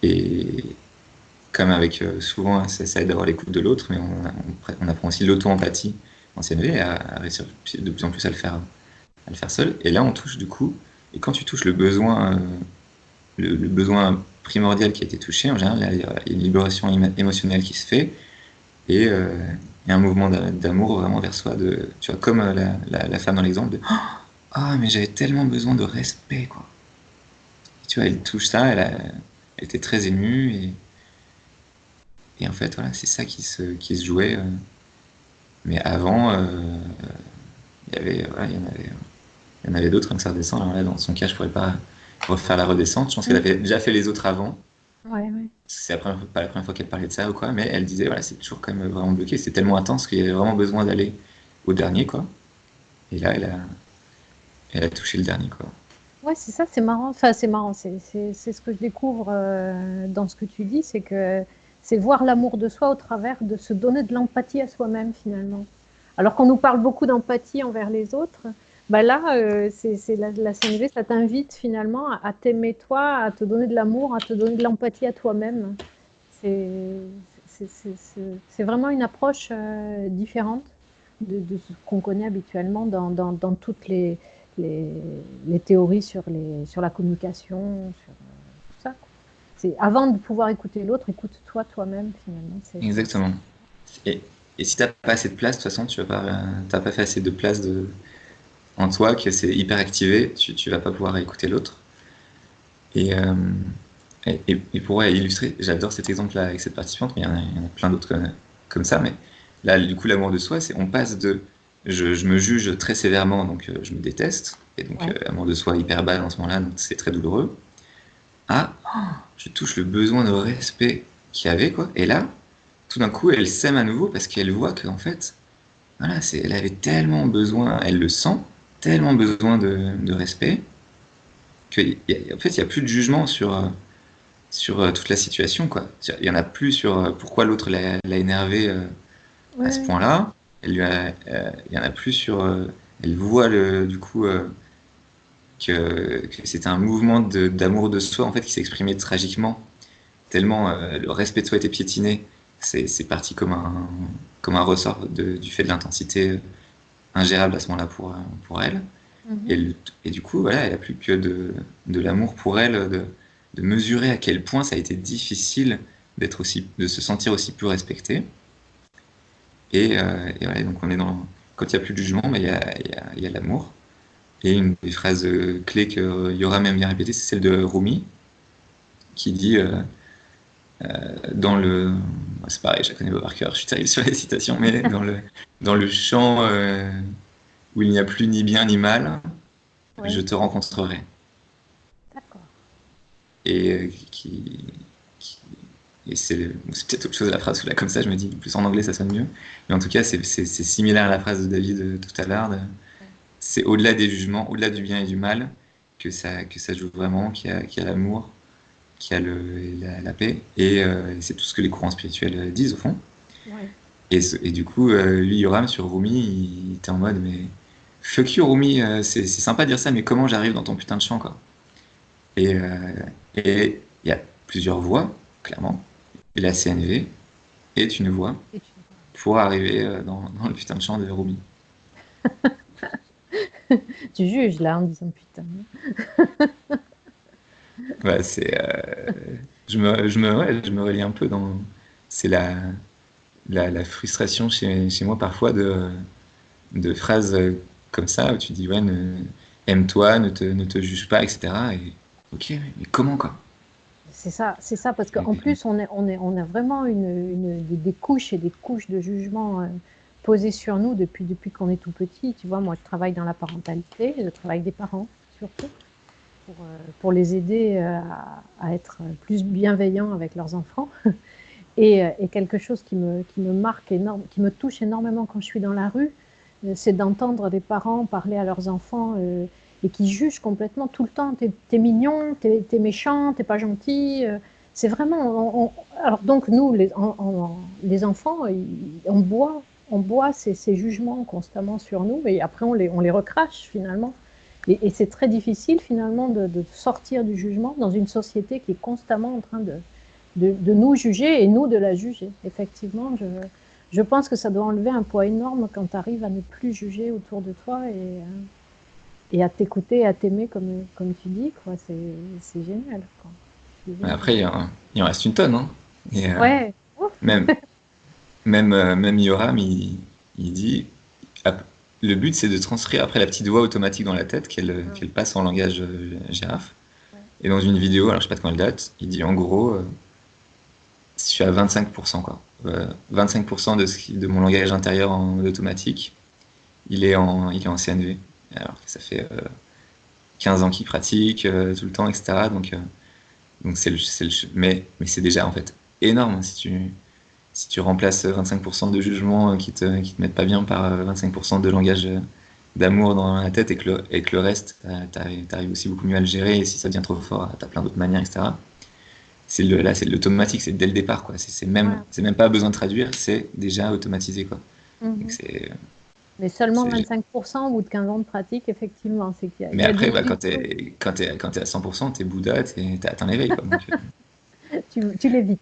Speaker 2: Et comme avec souvent, ça aide d'avoir l'écoute de l'autre, mais on apprend aussi l'auto-empathie en CNV, à réussir de plus en plus à le faire seul. Et là, on touche du coup, et quand tu touches le besoin, le besoin primordial qui a été touché, en général, il y a une libération émotionnelle qui se fait, et il y a un mouvement d'amour vraiment vers soi, tu vois, comme la femme dans l'exemple de ah, mais j'avais tellement besoin de respect, quoi. Et tu vois, elle touche ça, elle était très émue, et en fait, voilà, c'est ça qui se jouait. Mais avant, il y avait, voilà, il y en avait d'autres, hein, que ça redescend. Alors là, dans son cas, je pourrais pas refaire la redescente. Je pense qu'elle
Speaker 1: Mm.
Speaker 2: avait déjà fait les autres avant.
Speaker 1: Ouais, ouais.
Speaker 2: C'est pas la première fois qu'elle parlait de ça ou quoi, mais elle disait, voilà, c'est toujours quand même vraiment bloqué. C'est tellement intense qu'il y avait vraiment besoin d'aller au dernier, quoi. Et là, elle a touché le dernier, quoi.
Speaker 1: Ouais, c'est ça, c'est marrant. Enfin, c'est marrant. C'est ce que je découvre dans ce que tu dis, c'est que c'est voir l'amour de soi au travers de se donner de l'empathie à soi-même finalement. Alors qu'on nous parle beaucoup d'empathie envers les autres, bah là, c'est la CNV, ça t'invite finalement à t'aimer toi, à te donner de l'amour, à te donner de l'empathie à toi-même. C'est c'est vraiment une approche différente de ce qu'on connaît habituellement dans toutes les, les théories sur la communication, sur tout ça. C'est avant de pouvoir écouter l'autre, écoute-toi toi-même finalement.
Speaker 2: Exactement. Et, et si t'as pas assez de place, de toute façon, t'as pas fait assez de place en toi, que c'est hyper activé, tu vas pas pouvoir écouter l'autre. Et, et pour illustrer, j'adore cet exemple-là avec cette participante, mais il y en a plein d'autres comme ça. Mais là, du coup, l'amour de soi, c'est on passe de je me juge très sévèrement, donc je me déteste, et donc
Speaker 1: Ouais.
Speaker 2: amour de soi hyper bas dans ce moment-là, donc c'est très douloureux, à je touche le besoin de respect qu'il y avait, quoi. Et là, tout d'un coup, elle s'aime à nouveau parce qu'elle voit qu'en fait, voilà, elle avait tellement besoin, elle le sent, tellement besoin de respect, qu'en fait, il n'y a plus de jugement sur toute la situation, quoi. Il y en a plus sur pourquoi l'autre l'a énervé à ce
Speaker 1: Ouais.
Speaker 2: point-là. Il y en a plus sur. Elle voit du coup que c'était un mouvement d'amour de soi en fait qui s'est exprimé tragiquement, tellement le respect de soi était piétiné. C'est parti comme un ressort du fait de l'intensité ingérable à ce moment-là pour elle. Et,
Speaker 1: Mhm.
Speaker 2: et du coup, voilà, elle a plus que de l'amour pour elle, de mesurer à quel point ça a été difficile de se sentir aussi peu respecté. Et voilà, donc quand il n'y a plus de jugement, mais il y a l'amour. Et une des phrases clés que Yoram aime bien répéter, c'est celle de Rumi, qui dit dans le, c'est pareil, je la connais pas par cœur, je suis terrible sur les citations, mais dans le champ où il n'y a plus ni bien ni mal, je
Speaker 1: Ouais.
Speaker 2: te rencontrerai.
Speaker 1: D'accord.
Speaker 2: Et qui- et c'est peut-être autre chose la phrase là comme ça, je me dis plus en anglais ça sonne mieux. Mais en tout cas, c'est similaire à la phrase de David tout à l'heure. C'est au-delà des jugements, au-delà du bien et du mal, que ça joue vraiment, qu'il y a l'amour, qu'il y a la paix. Et c'est tout ce que les courants spirituels disent au fond.
Speaker 1: Ouais.
Speaker 2: Et du coup, lui, Yoram, sur Rumi, il était en mode, mais fuck you, Rumi, c'est sympa de dire ça, mais comment j'arrive dans ton putain de champ, quoi. Et il y a plusieurs voies, clairement. Et la CNV est une voie
Speaker 1: Et tu
Speaker 2: pour arriver dans le putain de champ de Rumi.
Speaker 1: tu juges là en disant putain.
Speaker 2: Ouais, je me relie un peu dans. C'est la frustration chez moi parfois de phrases comme ça où tu dis ouais, aime-toi, ne te juge pas, etc. Et ok, mais comment quoi?
Speaker 1: C'est ça, parce qu'en
Speaker 2: Et-
Speaker 1: plus, on a vraiment des couches et des couches de jugement posées sur nous depuis qu'on est tout petit. Tu vois, moi, je travaille dans la parentalité, je travaille avec des parents, surtout, pour les aider à être plus bienveillants avec leurs enfants. Et quelque chose qui me marque qui me touche énormément quand je suis dans la rue, c'est d'entendre des parents parler à leurs enfants et qui jugent complètement tout le temps. T'es mignon, t'es méchant, t'es pas gentil. C'est vraiment. Alors donc nous, les enfants, on boit ces jugements constamment sur nous et après on les recrache finalement. Et c'est très difficile finalement de sortir du jugement dans une société qui est constamment en train de nous juger et nous de la juger. Effectivement, je pense que ça doit enlever un poids énorme quand tu arrives à ne plus juger autour de toi et à t'écouter, à t'aimer comme tu dis. Quoi. C'est génial. Quoi. C'est
Speaker 2: Mais
Speaker 1: génial.
Speaker 2: après, il en reste une tonne, hein. Et
Speaker 1: Ouais, ouf,
Speaker 2: même, même Yoram, il dit, ah, le but c'est de transcrire après la petite voix automatique dans la tête qu'elle passe en langage girafe.
Speaker 1: ouais.
Speaker 2: Et dans une vidéo, alors je sais pas de quand elle date, il dit en gros, je suis à 25%, quoi. 25% de mon langage intérieur en automatique, il est en CNV. Alors que ça fait 15 ans qu'il pratique tout le temps, etc. Donc mais c'est déjà en fait énorme, hein, si tu remplaces 25% de jugement qui te mettent pas bien par 25% de langage d'amour dans la tête et que le reste, t'arrives aussi beaucoup mieux à le gérer. Et si ça devient trop fort, t'as plein d'autres manières, etc. Là, c'est de l'automatique, c'est dès le départ, quoi.
Speaker 1: Ouais.
Speaker 2: C'est même pas besoin de traduire, c'est déjà automatisé, quoi. Donc
Speaker 1: Mhm.
Speaker 2: c'est,
Speaker 1: Mais seulement
Speaker 2: c'est...
Speaker 1: 25% au bout de 15 ans de pratique, effectivement. C'est il
Speaker 2: Mais
Speaker 1: y a
Speaker 2: après, bah,
Speaker 1: 10
Speaker 2: quand
Speaker 1: 000
Speaker 2: t'es à 100%, t'es Bouddha, t'as atteint l'éveil, quoi. Donc,
Speaker 1: tu l'évites.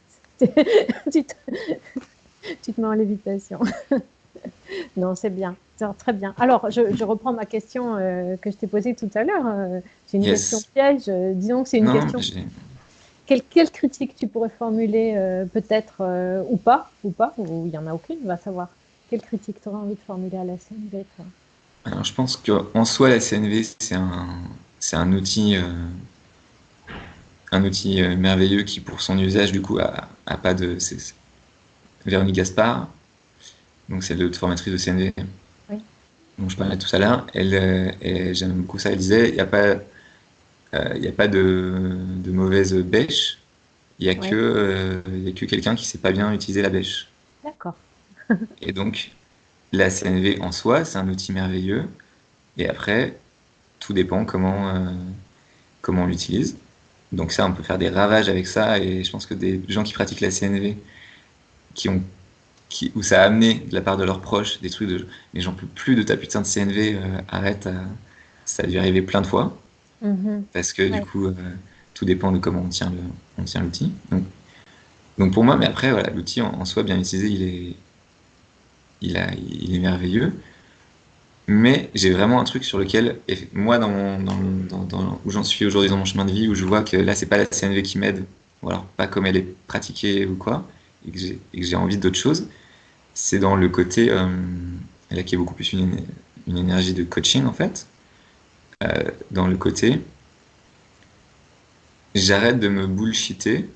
Speaker 1: tu, te, tu te mets en lévitation. Non, c'est bien. C'est très bien. Alors, je reprends ma question que je t'ai posée tout à l'heure. C'est une question
Speaker 2: yes.
Speaker 1: piège. Disons que c'est une
Speaker 2: Non,
Speaker 1: question. Quelle critique tu pourrais formuler, peut-être, ou il n'y en a aucune, va savoir. Quelle critique tu aurais envie de formuler à la CNV, toi?
Speaker 2: Alors, je pense qu'en soi, la CNV, c'est un outil, merveilleux qui, pour son usage, du coup, a pas de. C'est Véronique Gaspard, donc c'est l'auto-formatrice de CNV,
Speaker 1: Oui,
Speaker 2: dont je parlais tout à l'heure. Et j'aime beaucoup ça. Elle disait, il y a pas de mauvaise bêche.
Speaker 1: oui,
Speaker 2: Il y a que quelqu'un qui sait pas bien utiliser la bêche.
Speaker 1: d'accord.
Speaker 2: Et donc, la CNV en soi, c'est un outil merveilleux. Et après, tout dépend comment on l'utilise. Donc ça, on peut faire des ravages avec ça. Et je pense que des gens qui pratiquent la CNV, où ça a amené de la part de leurs proches des trucs de mais j'en peux plus de ta putain de CNV, arrête. Ça a dû arriver plein de fois.
Speaker 1: Mhm.
Speaker 2: Parce que du
Speaker 1: Ouais.
Speaker 2: coup, tout dépend de comment on tient l'outil. Donc pour moi, mais après, voilà, l'outil en soi, bien utilisé, il est merveilleux. Mais j'ai vraiment un truc sur lequel, moi, où j'en suis aujourd'hui dans mon chemin de vie, où je vois que là, c'est pas la CNV qui m'aide, ou alors pas comme elle est pratiquée ou quoi, et que j'ai envie d'autre chose, c'est dans le côté, là qui est beaucoup plus une énergie de coaching en fait, dans le côté, j'arrête de me bullshiter,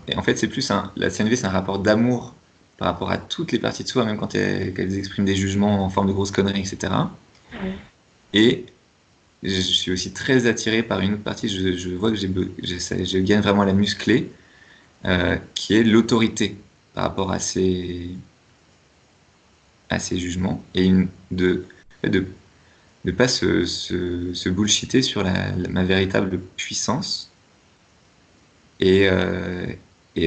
Speaker 2: et en fait, c'est plus la CNV, c'est un rapport d'amour par rapport à toutes les parties de soi, même quand elles expriment des jugements en forme de grosses conneries, etc.
Speaker 1: Oui.
Speaker 2: Et je suis aussi très attiré par une autre partie. Je vois que je gagne vraiment à la muscler, qui est l'autorité par rapport à ces jugements et de ne pas se bullshiter sur ma véritable puissance et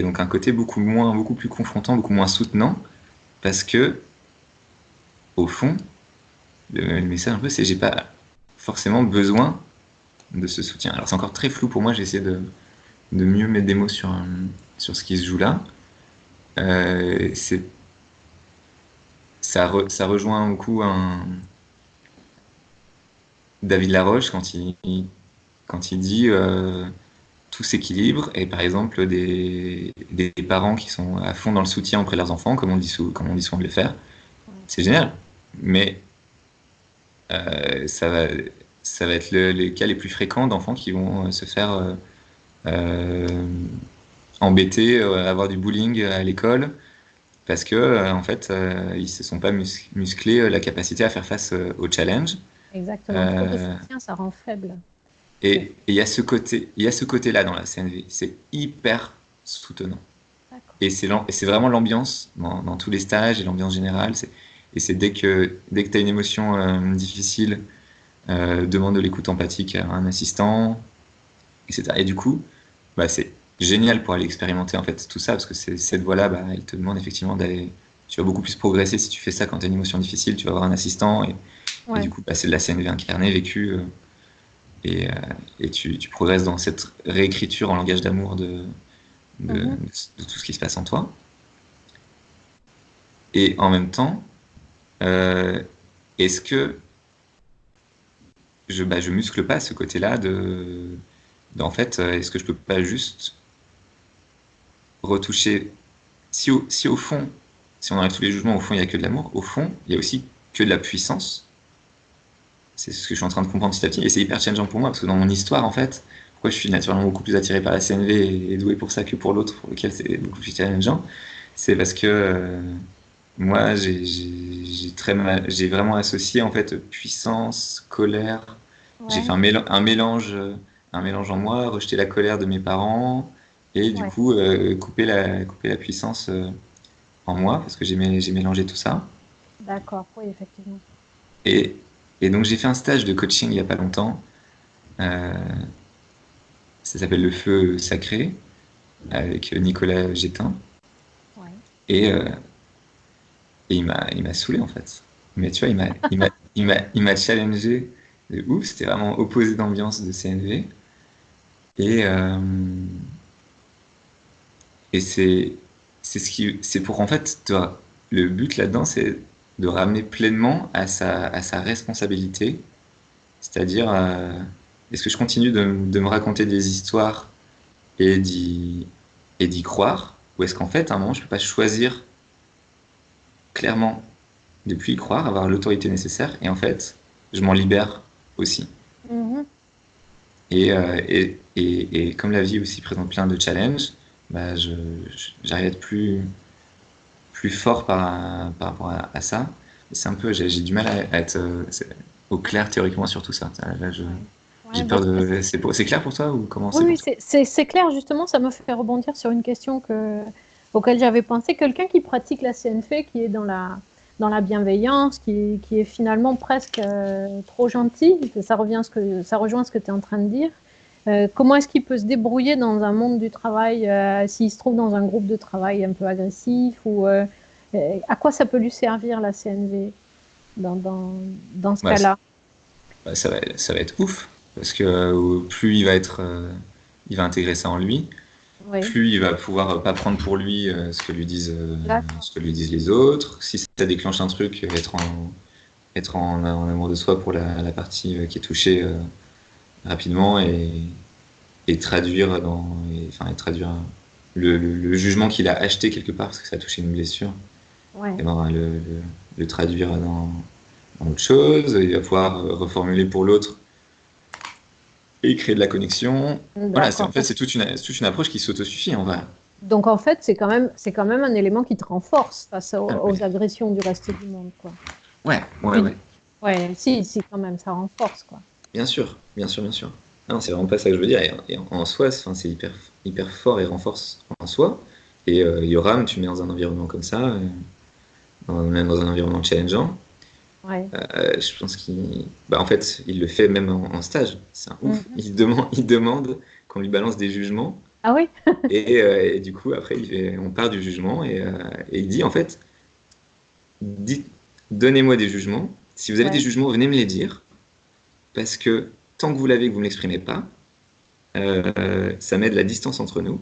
Speaker 2: donc un côté beaucoup plus confrontant, beaucoup moins soutenant parce que au fond, le message un peu, c'est j'ai pas forcément besoin de ce soutien. Alors c'est encore très flou pour moi. J'essaie de mieux mettre des mots sur ce qui se joue là. Euh, c'est, ça rejoint beaucoup David Laroche quand il dit tout s'équilibre. Et par exemple, des parents qui sont à fond dans le soutien auprès de leurs enfants, comme on dit souvent de le faire, c'est génial. Mais ça va être les cas les plus fréquents d'enfants qui vont se faire euh, embêter, avoir du bullying à l'école, parce que en fait, ils se sont pas musclés la capacité à faire face au challenge.
Speaker 1: Exactement. Trop de
Speaker 2: Euh,
Speaker 1: soutien, ça rend faible.
Speaker 2: et il y a ce côté-là dans la CNV. C'est hyper soutenant.
Speaker 1: D'accord.
Speaker 2: Et c'est vraiment l'ambiance dans tous les stages et l'ambiance générale. Et c'est dès que tu as une émotion difficile, demande de l'écoute empathique à un assistant, etc. Et du coup, bah, c'est génial pour aller expérimenter en fait tout ça, parce que cette voie-là, bah, elle te demande effectivement d'aller. Tu vas beaucoup plus progresser si tu fais ça quand tu as une émotion difficile. Tu vas avoir un assistant et du
Speaker 1: Ouais.
Speaker 2: coup, bah, c'est de la CNV incarnée, vécue. Et, euh, et tu progresses dans cette réécriture en langage d'amour
Speaker 1: Mhm.
Speaker 2: de tout ce qui se passe en toi. Et en même temps, euh, est-ce que je muscle pas ce côté-là en fait, est-ce que je peux pas juste retoucher, si au fond, si on enlève tous les jugements, au fond, il y a que de l'amour, au fond, il y a aussi que de la puissance. C'est ce que je suis en train de comprendre petit à petit, et c'est hyper challengeant pour moi, parce que dans mon histoire, en fait, pourquoi je suis naturellement beaucoup plus attiré par la CNV et doué pour ça que pour l'autre, pour lequel c'est beaucoup plus challengeant, c'est parce que moi, j'ai vraiment associé en fait puissance, colère. J'ai fait
Speaker 1: Ouais.
Speaker 2: un mélange en moi, rejeter la colère de mes parents et du
Speaker 1: Ouais.
Speaker 2: coup couper la puissance en moi parce que j'ai mélangé tout ça.
Speaker 1: D'accord. Oui, effectivement.
Speaker 2: Et, et donc j'ai fait un stage de coaching il y a pas longtemps. Euh, Ça s'appelle Le Feu Sacré avec Nicolas Gétin
Speaker 1: Ouais.
Speaker 2: et, euh, et il m'a saoulé en fait. Mais tu vois, il m'a challengé de ouf. C'était vraiment opposé d'ambiance de CNV. Et, euh, et c'est pour en fait, le but là-dedans, c'est de ramener pleinement à sa responsabilité. C'est-à-dire, est-ce que je continue de me raconter des histoires et d'y croire? Ou est-ce qu'en fait, à un moment, je peux pas choisir clairement de plus y croire, avoir l'autorité nécessaire, et en fait, je m'en libère aussi.
Speaker 1: Mhm.
Speaker 2: Et comme la vie aussi présente plein de challenges, bah j'arrive à être plus fort par rapport à ça. C'est un peu, j'ai du mal à être au clair théoriquement sur tout ça. Là,
Speaker 1: Ouais.
Speaker 2: j'ai
Speaker 1: Ouais, bah,
Speaker 2: peur de. C'est clair pour toi ou comment
Speaker 1: oui,
Speaker 2: c'est
Speaker 1: oui,
Speaker 2: pour toi?
Speaker 1: c'est clair, justement, ça me fait rebondir sur une question auquel j'avais pensé. Quelqu'un qui pratique la CNF, qui est dans la bienveillance, qui est finalement presque trop gentil, ça rejoint ce que tu es en train de dire. Comment est-ce qu'il peut se débrouiller dans un monde du travail s'il se trouve dans un groupe de travail un peu agressif ou à quoi ça peut lui servir la CNV dans, dans, dans ce
Speaker 2: Bah,
Speaker 1: cas-là?
Speaker 2: ça va être ouf parce que plus il va intégrer ça en lui,
Speaker 1: Oui,
Speaker 2: plus il va pouvoir pas prendre pour lui
Speaker 1: d'accord.
Speaker 2: ce que lui disent les autres. Si ça déclenche un truc, être en amour de soi pour la partie qui est touchée rapidement et traduire et traduire le jugement qu'il a acheté quelque part parce que ça a touché une blessure, et
Speaker 1: Ouais,
Speaker 2: ben le traduire dans autre chose. Il va pouvoir reformuler pour l'autre et créer de la connexion. Voilà,
Speaker 1: d'accord.
Speaker 2: en fait c'est toute une approche qui s'autosuffit en vrai.
Speaker 1: Donc en fait, c'est quand même un élément qui te renforce face
Speaker 2: Ah,
Speaker 1: aux agressions du reste du monde, quoi.
Speaker 2: ouais, ouais,
Speaker 1: Une-
Speaker 2: ouais.
Speaker 1: Ouais, si, quand même, ça renforce, quoi.
Speaker 2: Bien sûr, bien sûr, bien sûr. Non, c'est vraiment pas ça que je veux dire. Et en soi, c'est hyper, hyper fort et renforce en soi. Et Yoram, tu mets dans un environnement comme ça, même dans un environnement challengeant,
Speaker 1: Ouais.
Speaker 2: je pense en fait, il le fait même en stage. C'est un ouf.
Speaker 1: Mhm.
Speaker 2: Il demande qu'on lui balance des jugements.
Speaker 1: Ah oui?
Speaker 2: Et du coup, après, on part du jugement et il dit, en fait, dites, donnez-moi des jugements. Si vous avez des
Speaker 1: Ouais,
Speaker 2: jugements, venez me les dire. Parce que tant que vous l'avez, que vous ne m'exprimez pas, ça met de la distance entre nous.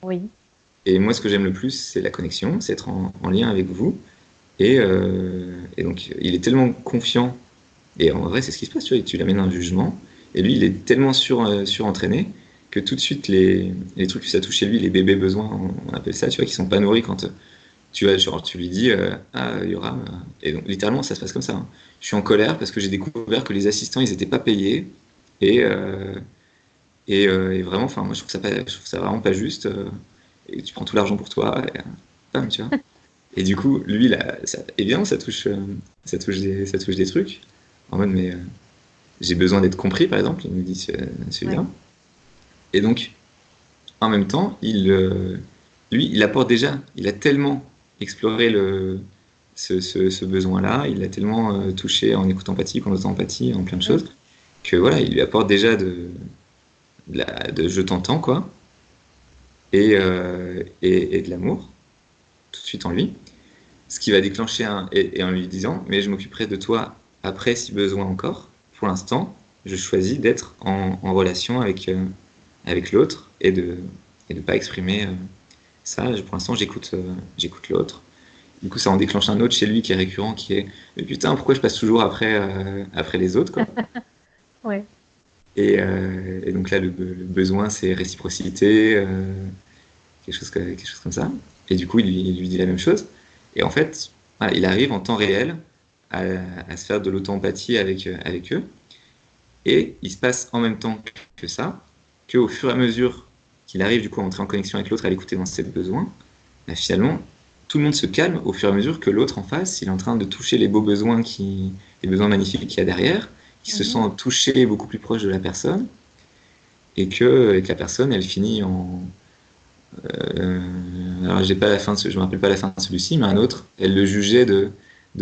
Speaker 1: oui.
Speaker 2: Et moi, ce que j'aime le plus, c'est la connexion, c'est être en lien avec vous. Et donc, il est tellement confiant. Et en vrai, c'est ce qui se passe, tu vois. Tu l'amènes dans le jugement. Et lui, il est tellement surentraîné que tout de suite, les trucs que ça touche chez lui, les bébés besoins, on appelle ça, tu vois, qui sont pas nourris quand tu vois, genre, tu lui dis, ah, Yoram, et donc littéralement, ça se passe comme ça, hein. Je suis en colère parce que j'ai découvert que les assistants, ils étaient pas payés, et, et vraiment, enfin, moi, je trouve ça vraiment pas juste, et tu prends tout l'argent pour toi, et, bam, tu vois. Et du coup, lui, là, évidemment, ça touche des trucs, en mode, mais j'ai besoin d'être compris, par exemple, il nous dit
Speaker 1: Ouais.
Speaker 2: celui-là. Et donc, en même temps, lui, il apporte déjà, il a tellement exploré ce besoin-là, il l'a tellement touché en écoute empathique, en auto-empathie, en plein de choses,
Speaker 1: Mhm.
Speaker 2: que voilà, il lui apporte déjà de je t'entends, quoi, et de l'amour, tout de suite en lui. Ce qui va déclencher et en lui disant, mais je m'occuperai de toi après si besoin encore. Pour l'instant, je choisis d'être en relation avec l'autre et de pas exprimer ça. Pour l'instant, j'écoute l'autre. Du coup, ça en déclenche un autre chez lui qui est récurrent, qui est mais putain, pourquoi je passe toujours après les autres, quoi.
Speaker 1: Ouais.
Speaker 2: Et donc là, le besoin, c'est réciprocité, quelque chose comme ça. Et du coup, il lui dit la même chose. Et en fait, voilà, il arrive en temps réel à, à se faire de l'auto-empathie avec eux. Et il se passe en même temps que ça, qu'au fur et à mesure qu'il arrive du coup à entrer en connexion avec l'autre, à l'écouter dans ses besoins, bah, finalement, tout le monde se calme au fur et à mesure que l'autre en face, il est en train de toucher les beaux besoins, les besoins magnifiques qu'il y a derrière, qui se sent
Speaker 1: Mhm.
Speaker 2: touché beaucoup plus proche de la personne, et que la personne, elle finit en, alors j'ai pas la fin je me rappelle pas la fin de celui-ci, mais un
Speaker 1: Ouais.
Speaker 2: autre, elle le jugeait de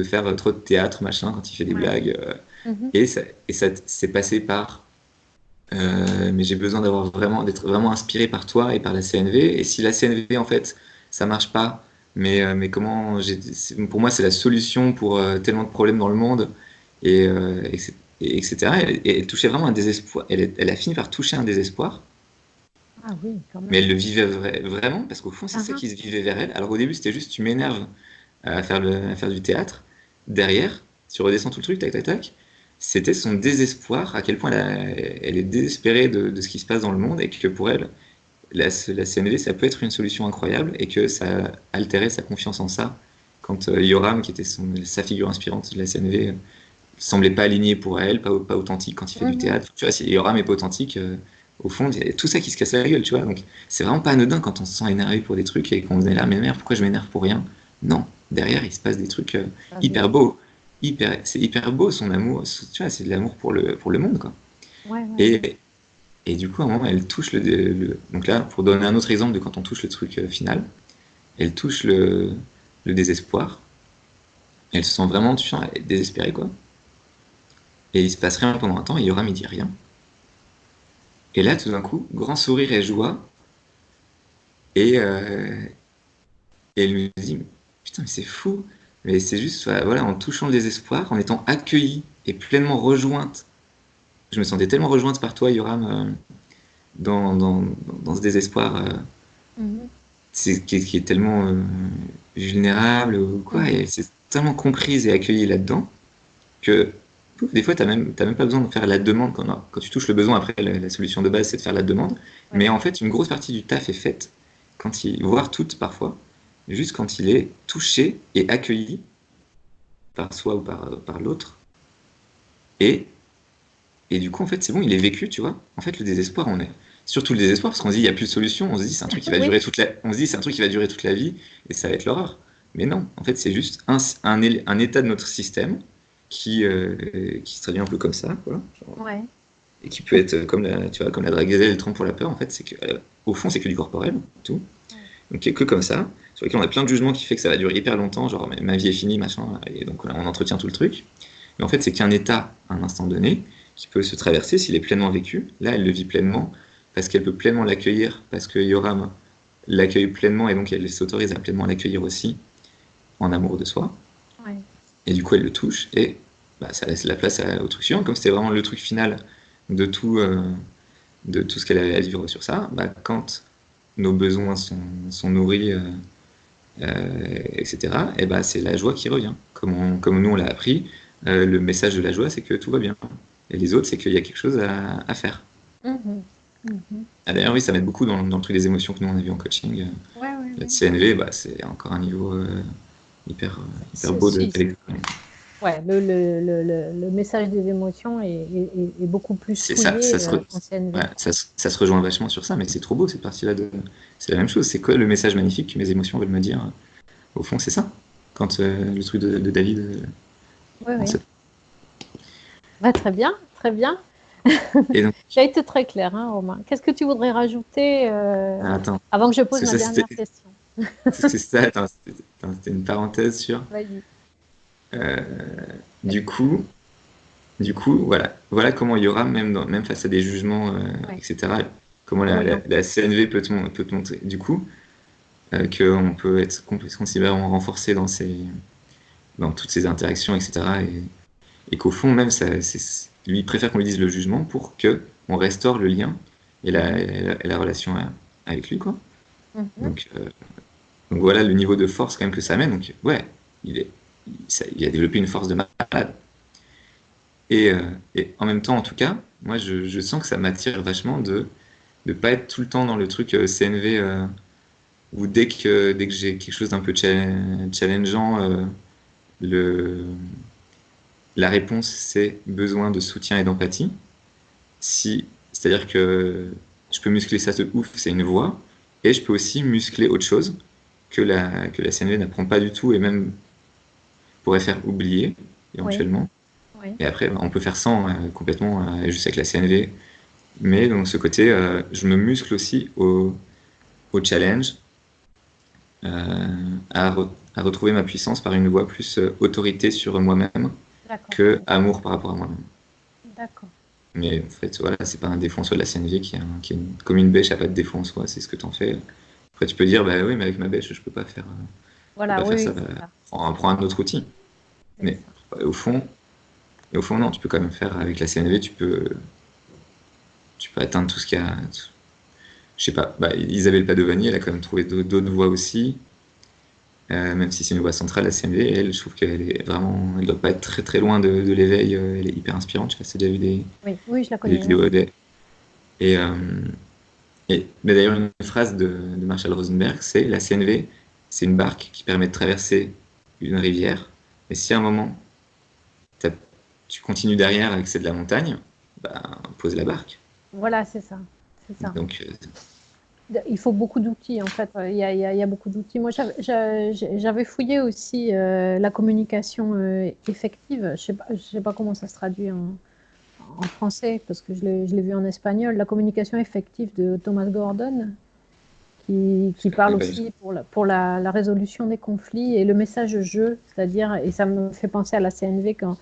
Speaker 2: faire trop de théâtre, machin, quand il fait des
Speaker 1: Ouais.
Speaker 2: blagues.
Speaker 1: Mhm.
Speaker 2: Et ça s'est passé par mais j'ai besoin d'être vraiment inspiré par toi et par la CNV. Et si la CNV, en fait, ça marche pas, mais pour moi, c'est la solution pour tellement de problèmes dans le monde, etc. Et elle touchait vraiment un désespoir. Elle a fini par toucher un désespoir,
Speaker 1: Ah oui, quand
Speaker 2: mais
Speaker 1: même.
Speaker 2: elle le vivait vraiment, parce qu'au fond, c'est
Speaker 1: Ah
Speaker 2: ça
Speaker 1: ah.
Speaker 2: qui se vivait vers elle. Alors au début, c'était juste, tu m'énerves à faire du théâtre. Derrière, tu redescends tout le truc, tac, tac, tac. C'était son désespoir, à quel point elle est désespérée de ce qui se passe dans le monde et que pour elle, la CNV, ça peut être une solution incroyable et que ça altérait sa confiance en ça. Quand Yoram, qui était sa figure inspirante de la CNV, semblait pas aligné pour elle, pas authentique quand il fait du
Speaker 1: Mhm.
Speaker 2: théâtre. Tu vois, si Yoram est pas authentique, au fond, il y a tout ça qui se casse la gueule, tu vois. Donc, c'est vraiment pas anodin quand on se sent énervé pour des trucs et qu'on est là, mais merde, pourquoi je m'énerve pour rien? Non, derrière, il se passe des trucs
Speaker 1: Ah oui.
Speaker 2: hyper beaux. C'est hyper beau son amour, tu vois, c'est de l'amour pour le monde, quoi.
Speaker 1: Ouais, ouais, ouais.
Speaker 2: Et, et du coup, à un moment, elle touche donc là, pour donner un autre exemple de quand on touche le truc final, elle touche le désespoir. Elle se sent vraiment, tu vois, elle est désespérée, quoi. Et il se passe rien pendant un temps, et Yoram, il dit rien. Et là, tout d'un coup, grand sourire et joie. Et elle me dit, putain, mais c'est fou. Mais c'est juste, voilà, en touchant le désespoir, en étant accueillie et pleinement rejointe. Je me sentais tellement rejointe par toi, Yoram, dans ce désespoir,
Speaker 1: Mhm.
Speaker 2: qui est tellement vulnérable ou quoi. Et
Speaker 1: Mhm.
Speaker 2: elle s'est tellement comprise et accueillie là-dedans que pouf, des fois, t'as même pas besoin de faire la demande. Quand tu touches le besoin, après, la solution de base, c'est de faire la demande. Mais
Speaker 1: Ouais.
Speaker 2: en fait, une grosse partie du taf est faite, voire toute parfois, juste quand il est touché et accueilli par soi ou par l'autre. Et, et du coup, en fait, c'est bon, il est vécu, tu vois. En fait, le désespoir, on est. Surtout le désespoir, parce qu'on se dit, il n'y a plus de solution. On se dit, c'est un truc qui va
Speaker 1: Oui.
Speaker 2: durer on se dit, c'est un truc qui va durer toute la vie et ça va être l'horreur. Mais non, en fait, c'est juste un état de notre système qui se traduit un peu comme ça, quoi.
Speaker 1: Ouais.
Speaker 2: Et qui peut être tu vois, comme la drague gazelle, le trompe pour la peur, en fait, c'est que, au fond, c'est que du corporel, tout.
Speaker 1: Ouais.
Speaker 2: Donc, que comme ça, sur lequel on a plein de jugements qui fait que ça va durer hyper longtemps, genre, ma vie est finie, machin, et donc on entretient tout le truc. Mais en fait, c'est qu'un état, à un instant donné, qui peut se traverser s'il est pleinement vécu. Là, elle le vit pleinement, parce qu'elle peut pleinement l'accueillir, parce que Yoram l'accueille pleinement, et donc elle s'autorise à pleinement l'accueillir aussi, en amour de soi.
Speaker 1: Ouais.
Speaker 2: Et du coup, elle le touche, et bah, ça laisse la place au truc suivant, comme c'était vraiment le truc final de tout, de tout ce qu'elle avait à vivre sur ça, bah, quand nos besoins sont nourris, etc., et bah, c'est la joie qui revient. Comme nous, on l'a appris, le message de la joie, c'est que tout va bien. Et les autres, c'est qu'il y a quelque chose à faire.
Speaker 1: Mhm. Mhm.
Speaker 2: Ah, d'ailleurs, oui, ça m'aide beaucoup dans le truc des émotions que nous, on a vu en coaching.
Speaker 1: Ouais, ouais,
Speaker 2: La
Speaker 1: ouais.
Speaker 2: CNV, bah, c'est encore un niveau hyper, hyper beau de
Speaker 1: Si,
Speaker 2: d'électronique.
Speaker 1: ouais, le message des émotions est beaucoup plus
Speaker 2: C'est ça,
Speaker 1: fouillé en
Speaker 2: ouais,
Speaker 1: CNV.
Speaker 2: ça se rejoint vachement sur ça, mais c'est trop beau cette partie-là de. C'est la même chose, c'est quoi le message magnifique que mes émotions veulent me dire? Au fond, c'est ça. Quand le truc de David.
Speaker 1: Oui,
Speaker 2: En
Speaker 1: oui.
Speaker 2: cette-
Speaker 1: Bah, très bien, très bien.
Speaker 2: Et donc,
Speaker 1: Tu as été très clair, hein, Romain. Qu'est-ce que tu voudrais rajouter
Speaker 2: attends,
Speaker 1: avant que je
Speaker 2: parce
Speaker 1: pose
Speaker 2: que
Speaker 1: ma
Speaker 2: ça,
Speaker 1: dernière question?
Speaker 2: c'est ça, c'était une parenthèse sur.
Speaker 1: Vas-y.
Speaker 2: euh, du coup, voilà comment il y aura, même face à des jugements,
Speaker 1: Ouais.
Speaker 2: etc., comment
Speaker 1: Voyons.
Speaker 2: la CNV peut te montrer, du coup, qu'on peut se considérer renforcé dans toutes ces interactions, etc., et qu'au fond, même, lui, il préfère qu'on lui dise le jugement pour que on restaure le lien
Speaker 1: Mhm.
Speaker 2: et la relation avec lui, quoi.
Speaker 1: Mhm.
Speaker 2: Donc, donc voilà le niveau de force quand même que ça amène. Donc ouais, il, est, il a développé une force de malade. Et en même temps, en tout cas, moi je sens que ça m'attire vachement de ne pas être tout le temps dans le truc CNV où dès que j'ai quelque chose d'un peu challengeant, le, la réponse c'est besoin de soutien et d'empathie. C'est-à-dire que je peux muscler ça de ouf, c'est une voie, et je peux aussi muscler autre chose que la CNV n'apprend pas du tout et même pourrait faire oublier
Speaker 1: Oui,
Speaker 2: éventuellement.
Speaker 1: oui.
Speaker 2: Et après, bah, on peut faire sans complètement juste avec la CNV. Mais dans ce côté, je me muscle aussi au challenge, à retrouver ma puissance par une voie plus autorité sur moi-même
Speaker 1: D'accord,
Speaker 2: que amour par rapport à moi-même.
Speaker 1: d'accord.
Speaker 2: Mais en fait, voilà, c'est pas un défaut en soi de la CNV qui est comme une bêche, a pas de défaut en soi, c'est ce que t'en fais. Après, tu peux dire, bah oui, mais avec ma bêche, je peux
Speaker 1: Voilà,
Speaker 2: pas
Speaker 1: oui,
Speaker 2: faire ça.
Speaker 1: oui,
Speaker 2: Bah,
Speaker 1: c'est ça.
Speaker 2: prends un autre outil.
Speaker 1: C'est
Speaker 2: Mais
Speaker 1: ça.
Speaker 2: au fond, non, tu peux quand même faire avec la CNV, tu peux atteindre tout ce qu'il y a. Je sais pas, bah, Isabelle Padovani, elle a quand même trouvé d'autres voies aussi, même si c'est une voie centrale, la CNV, elle, je trouve qu'elle est vraiment, elle doit pas être très très loin de l'éveil, elle est hyper inspirante, je sais pas si t'as déjà vu
Speaker 1: Oui, oui, je la
Speaker 2: des
Speaker 1: connais, oui.
Speaker 2: vidéos d'elle. Et, mais d'ailleurs, une phrase de Marshall Rosenberg, c'est la CNV, c'est une barque qui permet de traverser une rivière, mais si à un moment, t'as- tu continues derrière et que c'est de la montagne, bah, pose la barque.
Speaker 1: Voilà, c'est ça. C'est ça.
Speaker 2: Donc,
Speaker 1: Il faut beaucoup d'outils, en fait. Il y a beaucoup d'outils. Moi, j'avais fouillé aussi la communication effective. Je sais pas comment ça se traduit en français, parce que je l'ai vu en espagnol. La communication effective de Thomas Gordon, qui
Speaker 2: je connais
Speaker 1: parle
Speaker 2: pas du tout.
Speaker 1: aussi pour la résolution des conflits et le message jeu, c'est-à-dire, et ça me fait penser à la CNV quand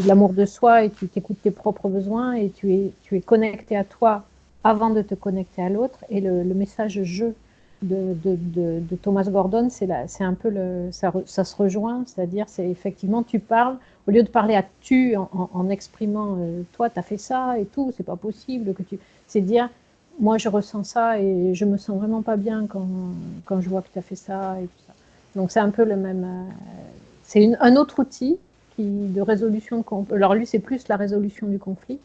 Speaker 1: l'amour de soi et tu t'écoutes tes propres besoins et tu es connecté à toi avant de te connecter à l'autre. Et le message jeu de Thomas Gordon, c'est un peu ça se rejoint, c'est-à-dire, c'est effectivement, tu parles, au lieu de parler à tu en exprimant toi, tu as fait ça et tout, c'est pas possible c'est dire moi, je ressens ça et je me sens vraiment pas bien quand je vois que tu as fait ça et tout ça. Donc, c'est un peu le même. C'est un autre outil de résolution de conflit. Alors, lui, c'est plus la résolution du conflit.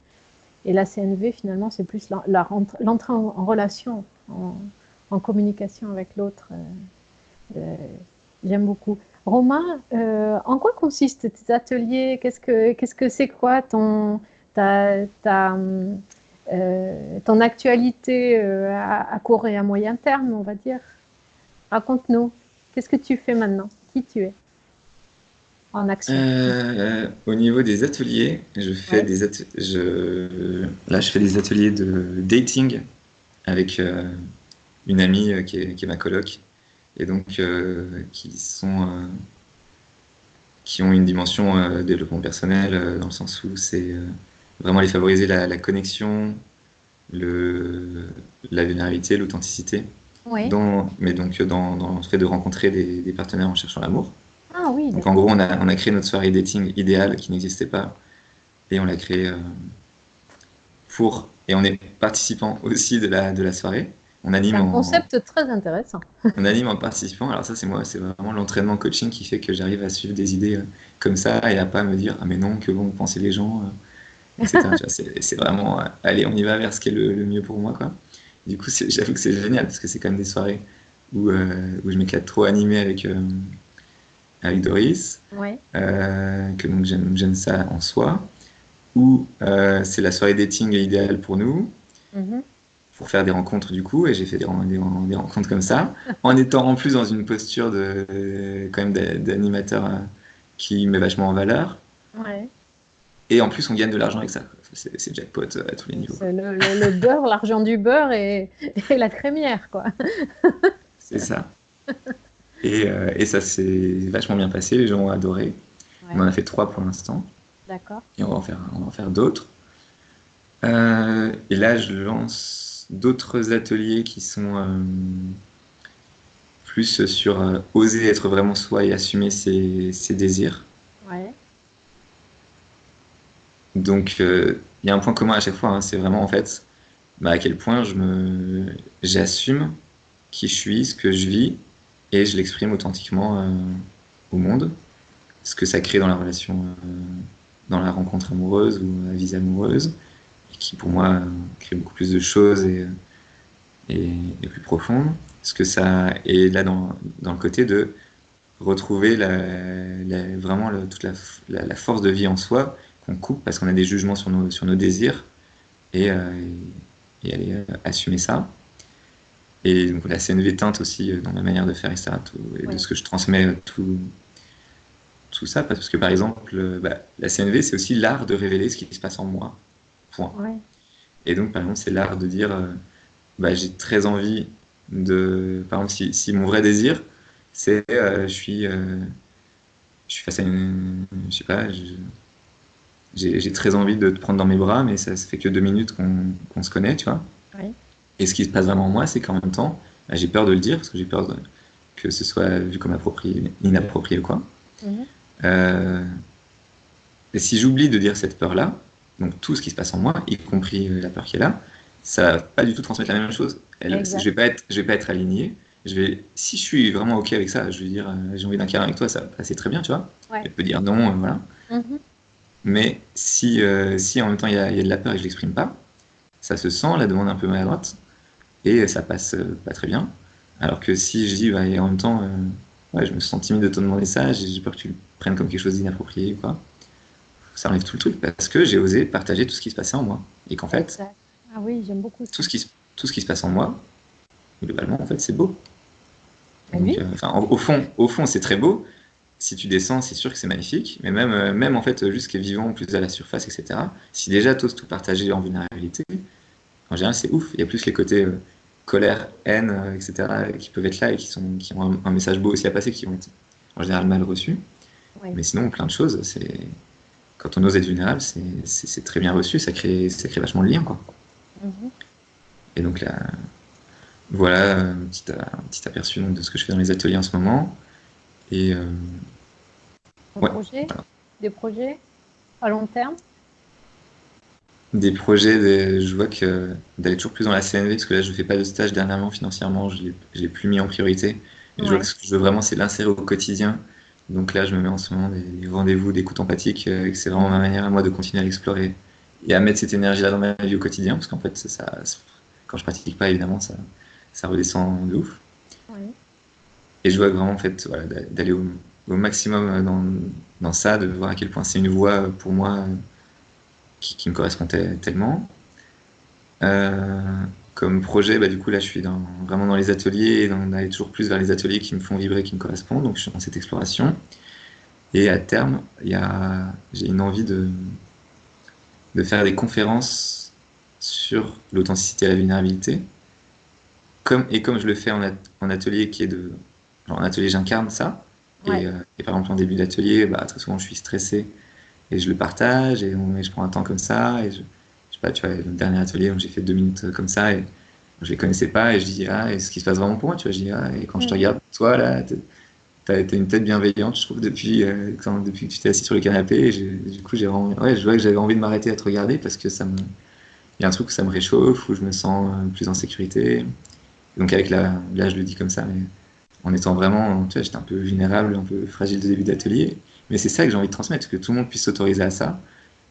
Speaker 1: Et la CNV, finalement, c'est plus l'entrée en relation, en communication avec l'autre. Euh, J'aime beaucoup. Romain, en quoi consistent tes ateliers? Qu'est-ce que c'est quoi ton actualité à court et à moyen terme, on va dire? Raconte-nous. Qu'est-ce que tu fais maintenant? Qui tu es en action?
Speaker 2: Au niveau des ateliers,
Speaker 1: Ouais.
Speaker 2: là, je fais des ateliers de dating avec une amie qui est ma coloc, et donc qui ont une dimension développement personnel, dans le sens où c'est vraiment aller favoriser la connexion, le, la vulnérabilité, l'authenticité,
Speaker 1: Oui.
Speaker 2: mais donc dans le fait de rencontrer des partenaires en cherchant l'amour.
Speaker 1: Ah oui,
Speaker 2: Donc en
Speaker 1: d'accord.
Speaker 2: gros, on a créé notre soirée dating idéale qui n'existait pas, et on l'a créée et on est participant aussi de la soirée. On
Speaker 1: C'est
Speaker 2: anime
Speaker 1: un
Speaker 2: en,
Speaker 1: concept très intéressant.
Speaker 2: on anime en participant. Alors ça, c'est moi, c'est vraiment l'entraînement coaching qui fait que j'arrive à suivre des idées comme ça et à pas me dire, ah mais non, que vont penser les gens. etc. Tu vois, c'est vraiment, allez, on y va vers ce qui est le mieux pour moi, quoi. Du coup, j'avoue que c'est génial parce que c'est quand même des soirées où je m'éclate trop animé avec Doris,
Speaker 1: Ouais.
Speaker 2: que donc j'aime ça en soi, où c'est la soirée dating idéale pour nous,
Speaker 1: Mhm.
Speaker 2: pour faire des rencontres du coup, et j'ai fait des rencontres comme ça, en étant en plus dans une posture quand même d'animateur qui met vachement en valeur,
Speaker 1: Ouais.
Speaker 2: et en plus on gagne de l'argent avec ça, quoi. C'est jackpot à tous les niveaux, quoi.
Speaker 1: C'est le beurre, l'argent du beurre et la crémière, quoi.
Speaker 2: C'est ça. Et ça s'est vachement bien passé, les gens ont adoré. On en
Speaker 1: Ouais,
Speaker 2: a fait 3 pour l'instant,
Speaker 1: d'accord.
Speaker 2: et on va en faire d'autres. Et là, je lance d'autres ateliers qui sont plus sur oser être vraiment soi et assumer ses désirs.
Speaker 1: Ouais,
Speaker 2: Donc, il y a un point commun à chaque fois, hein, c'est vraiment en fait à quel point j'assume qui je suis, ce que je vis, et je l'exprime authentiquement au monde. Ce que ça crée dans la relation, dans la rencontre amoureuse ou la vie amoureuse, et qui pour moi crée beaucoup plus de choses et, et plus profonde. Ce que ça est là dans le côté de retrouver vraiment toute la force de vie en soi qu'on coupe parce qu'on a des jugements sur nos désirs et, et aller assumer ça. Et donc la CNV teinte aussi dans ma manière de faire, etc. Et de
Speaker 1: ouais,
Speaker 2: ce que je transmets, tout ça, parce que par exemple, la CNV, c'est aussi l'art de révéler ce qui se passe en moi. Point.
Speaker 1: ouais.
Speaker 2: Et donc, par exemple, c'est l'art de dire, j'ai très envie par exemple, si mon vrai désir, c'est, je suis face à je sais pas, j'ai très envie de te prendre dans mes bras, mais ça fait que 2 minutes qu'on se connaît, tu vois.
Speaker 1: Ouais.
Speaker 2: Et ce qui se passe vraiment en moi, c'est qu'en même temps, j'ai peur de le dire, parce que j'ai peur que ce soit vu comme inapproprié ou quoi.
Speaker 1: Mhm.
Speaker 2: Euh, et si j'oublie de dire cette peur-là, donc tout ce qui se passe en moi, y compris la peur qui est là, ça va pas du tout transmettre la même chose.
Speaker 1: Exact.
Speaker 2: Je vais pas être aligné. Si je suis vraiment ok avec ça, je vais dire j'ai envie d'un câlin avec toi, ça va passer très bien, tu vois.
Speaker 1: Ouais.
Speaker 2: Elle peut dire non, voilà.
Speaker 1: Mhm.
Speaker 2: Mais si en même temps il y a de la peur et que je l'exprime pas, ça se sent, la demande un peu maladroite, et ça passe pas très bien. Alors que si je dis, et en même temps, ouais, je me sens timide de te demander ça, j'ai peur que tu le prennes comme quelque chose d'inapproprié ou quoi, ça enlève tout le truc parce que j'ai osé partager tout ce qui se passait en moi. Et qu'en fait,
Speaker 1: Exact. Ah oui, j'aime beaucoup
Speaker 2: tout
Speaker 1: ça.
Speaker 2: ce qui, tout ce qui se passe en moi, globalement, en fait, c'est beau.
Speaker 1: Ah
Speaker 2: Donc,
Speaker 1: oui,
Speaker 2: au fond, c'est très beau. Si tu descends, c'est sûr que c'est magnifique. Mais même en fait, juste ce qui est vivant, plus à la surface, etc. Si déjà tu oses tout partager en vulnérabilité, en général, c'est ouf. Il y a plus les côtés colère, haine, etc., qui peuvent être là et qui ont un message beau aussi à passer, qui vont être en général mal reçus.
Speaker 1: oui.
Speaker 2: Mais sinon, plein de choses, quand on ose être vulnérable, c'est très bien reçu, ça crée vachement de liens, quoi.
Speaker 1: Mhm.
Speaker 2: Et donc là, voilà un petit aperçu donc, de ce que je fais dans les ateliers en ce moment. Et
Speaker 1: Un
Speaker 2: ouais,
Speaker 1: projet?
Speaker 2: voilà.
Speaker 1: Des projets à long terme?
Speaker 2: Des projets, je vois que d'aller toujours plus dans la CNV, parce que là, je ne fais pas de stage dernièrement financièrement, je l'ai plus mis en priorité. Et je vois que
Speaker 1: Ouais.
Speaker 2: ce que je veux vraiment, c'est l'insérer au quotidien. Donc là, je me mets en ce moment des rendez-vous d'écoute empathique, et que c'est vraiment ma manière à moi de continuer à l'explorer et à mettre cette énergie-là dans ma vie au quotidien, parce qu'en fait, quand je pratique pas, évidemment, ça redescend de ouf.
Speaker 1: Ouais.
Speaker 2: Et je vois vraiment, en fait, voilà, d'aller au maximum dans ça, de voir à quel point c'est une voie pour moi qui me correspond tellement. Comme projet, du coup, là, je suis vraiment dans les ateliers et d'aller toujours plus vers les ateliers qui me font vibrer, qui me correspondent. Donc, je suis dans cette exploration. Et à terme, j'ai une envie de faire des conférences sur l'authenticité et la vulnérabilité. Comme je le fais en atelier, genre, en atelier, j'incarne ça.
Speaker 1: Ouais.
Speaker 2: Et par exemple, en début d'atelier, très souvent, je suis stressé et je le partage et je prends un temps comme ça. Et je sais pas, tu vois, le dernier atelier, où j'ai fait 2 minutes comme ça et je les connaissais pas et je dis, et ce qui se passe vraiment pour moi, tu vois, je dis, et quand je te
Speaker 1: Mhm.
Speaker 2: regarde, toi, là, t'as une tête bienveillante, je trouve, depuis que tu t'es assis sur le canapé. Et du coup, ouais, je vois que j'avais envie de m'arrêter à te regarder parce que il y a un truc où ça me réchauffe, où je me sens plus en sécurité. Donc là, je le dis comme ça, mais en étant vraiment, tu vois, j'étais un peu vulnérable, un peu fragile de début d'atelier. Mais c'est ça que j'ai envie de transmettre, que tout le monde puisse s'autoriser à ça.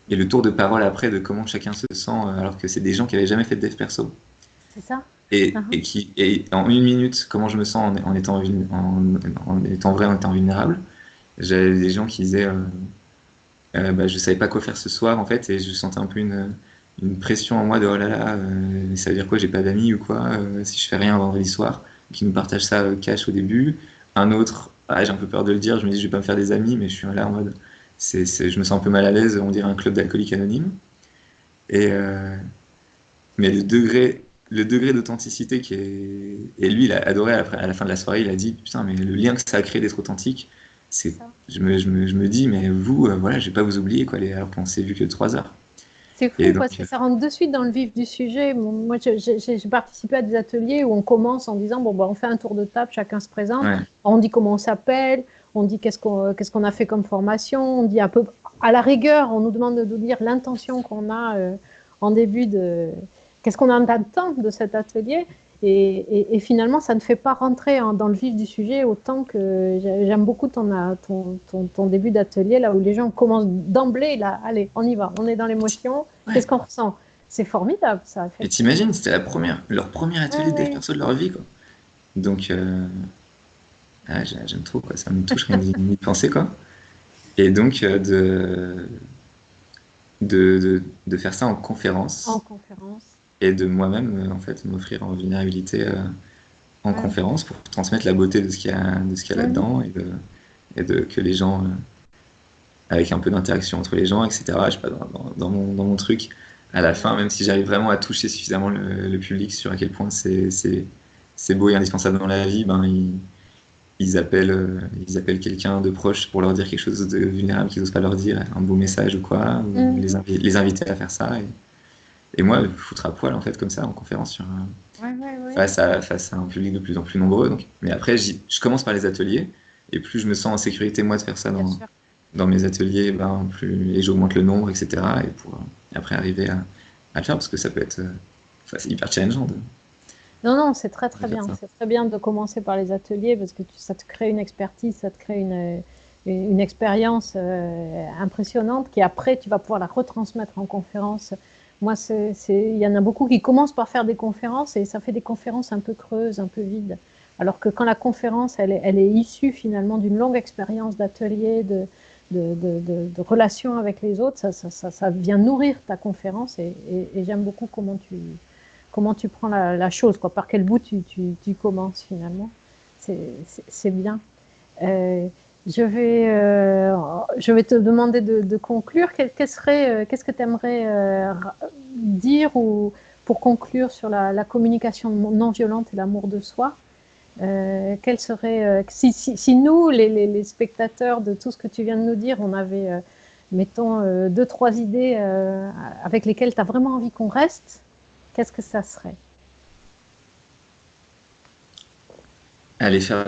Speaker 2: et le tour de parole après de comment chacun se sent, alors que c'est des gens qui avaient jamais fait de dev perso.
Speaker 1: C'est ça?
Speaker 2: Et en 1 minute, comment je me sens en étant, en étant vrai, en étant vulnérable. J'avais des gens qui disaient, bah, je savais pas quoi faire ce soir en fait, et je sentais un peu une pression en moi de oh là là, ça veut dire quoi, j'ai pas d'amis ou quoi, si je fais rien vendredi soir, qui nous partage ça cash au début. Un autre, ah, j'ai un peu peur de le dire, je me dis je vais pas me faire des amis, mais je suis là en mode, je me sens un peu mal à l'aise, on dirait un club d'alcooliques anonymes. Et, mais le degré d'authenticité qui est. Et lui, il a adoré à la fin de la soirée, il a dit putain, mais le lien que ça a créé d'être authentique, c'est.
Speaker 1: Ça.
Speaker 2: Je me dis, mais vous, voilà, je vais pas vous oublier, quoi, alors qu'on s'est vu que 3 heures.
Speaker 1: C'est
Speaker 2: Et
Speaker 1: fou
Speaker 2: donc,
Speaker 1: parce que ça rentre de suite dans le vif du sujet. Moi, j'ai participé à des ateliers où on commence en disant bon, bah, on fait un tour de table, chacun se présente,
Speaker 2: ouais,
Speaker 1: on dit comment on s'appelle, on dit qu'est-ce qu'on a fait comme formation, on dit un peu à la rigueur, on nous demande de nous dire l'intention qu'on a en début de qu'est-ce qu'on en attend de cet atelier. Et finalement, ça ne fait pas rentrer dans le vif du sujet autant que j'aime beaucoup ton début d'atelier, là où les gens commencent d'emblée, là, allez, on y va, on est dans l'émotion,
Speaker 2: ouais.
Speaker 1: qu'est-ce qu'on ressent? C'est formidable, ça,
Speaker 2: Et
Speaker 1: effectivement.
Speaker 2: t'imagines, c'était leur premier
Speaker 1: Ouais,
Speaker 2: atelier de dev
Speaker 1: ouais.
Speaker 2: perso de leur vie, quoi. Donc, ah, j'aime trop, quoi. Ça me touche rien d'y penser, quoi. Et donc, de faire ça en
Speaker 1: En
Speaker 2: conférence
Speaker 1: conférence.
Speaker 2: et de moi-même, en fait, m'offrir en vulnérabilité en
Speaker 1: Ouais.
Speaker 2: conférence pour transmettre la beauté de ce qu'il y a
Speaker 1: Mhm.
Speaker 2: là-dedans et de que les gens, avec un peu d'interaction entre les gens, etc. Je sais pas, dans mon truc, à la fin, même si j'arrive vraiment à toucher suffisamment le public sur à quel point c'est beau et indispensable dans la vie, ben, ils appellent quelqu'un de proche pour leur dire quelque chose de vulnérable qu'ils n'osent pas leur dire, un beau message ou quoi, ou
Speaker 1: Mhm.
Speaker 2: les inviter à faire ça. Et moi, foutre à poil, en fait, comme ça, en conférence
Speaker 1: Ouais, ouais, ouais.
Speaker 2: face à un public de plus en plus nombreux. Donc. Mais après, je commence par les ateliers, et plus je me sens en sécurité, moi, de faire ça
Speaker 1: Bien sûr.
Speaker 2: dans mes ateliers, ben, et j'augmente le nombre, etc. Et pour après arriver à le faire, parce que ça peut être c'est hyper challengeant
Speaker 1: Non, non, c'est très,
Speaker 2: de
Speaker 1: très
Speaker 2: faire
Speaker 1: bien.
Speaker 2: ça.
Speaker 1: C'est très bien de commencer par les ateliers parce que ça te crée une expertise, ça te crée une expérience impressionnante qui après, tu vas pouvoir la retransmettre en conférence. Moi, il y en a beaucoup qui commencent par faire des conférences et ça fait des conférences un peu creuses, un peu vides. Alors que quand la conférence, elle est issue finalement d'une longue expérience d'atelier, de relations avec les autres, ça vient nourrir ta conférence et j'aime beaucoup comment tu prends la chose, quoi, par quel bout tu commences finalement. C'est bien. Euh, je vais te demander de conclure. Qu'est-ce que tu aimerais dire pour conclure sur la communication non violente et l'amour de soi? Quel serait, si nous, les spectateurs de tout ce que tu viens de nous dire, on avait, mettons, deux, trois idées avec lesquelles tu as vraiment envie qu'on reste, qu'est-ce que ça serait?
Speaker 2: Aller faire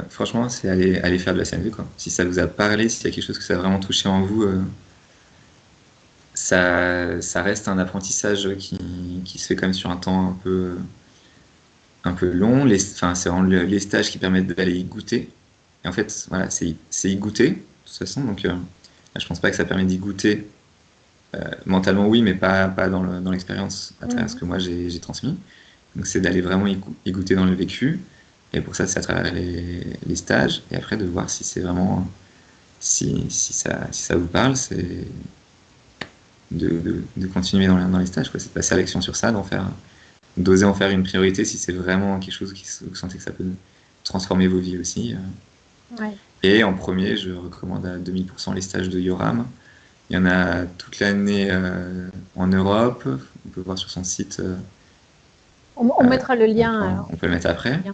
Speaker 2: franchement, c'est aller faire de la CNV, quoi. Si ça vous a parlé, s'il y a quelque chose que ça a vraiment touché en vous, ça reste un apprentissage qui se fait quand même sur un temps un peu long. Enfin, c'est vraiment les stages qui permettent d'aller y goûter. Et en fait, voilà, c'est y goûter, de toute façon. Donc, je pense pas que ça permet d'y goûter. Mentalement, oui, mais pas dans l'expérience, à travers ce
Speaker 1: Mhm.
Speaker 2: que moi j'ai transmis. Donc, c'est d'aller vraiment y goûter dans le vécu. Et pour ça, c'est à travers les stages. Et après, de voir si c'est vraiment. Si ça vous parle, c'est de continuer dans les stages, quoi. C'est de passer à l'action sur ça, d'oser en faire une priorité si c'est vraiment quelque chose qui vous sentez que ça peut transformer vos vies aussi.
Speaker 1: Ouais.
Speaker 2: Et en premier, je recommande à 2000% les stages de Yoram. Il y en a toute l'année en Europe. On peut voir sur son site.
Speaker 1: On mettra le lien.
Speaker 2: On peut le mettre après.
Speaker 1: Lien.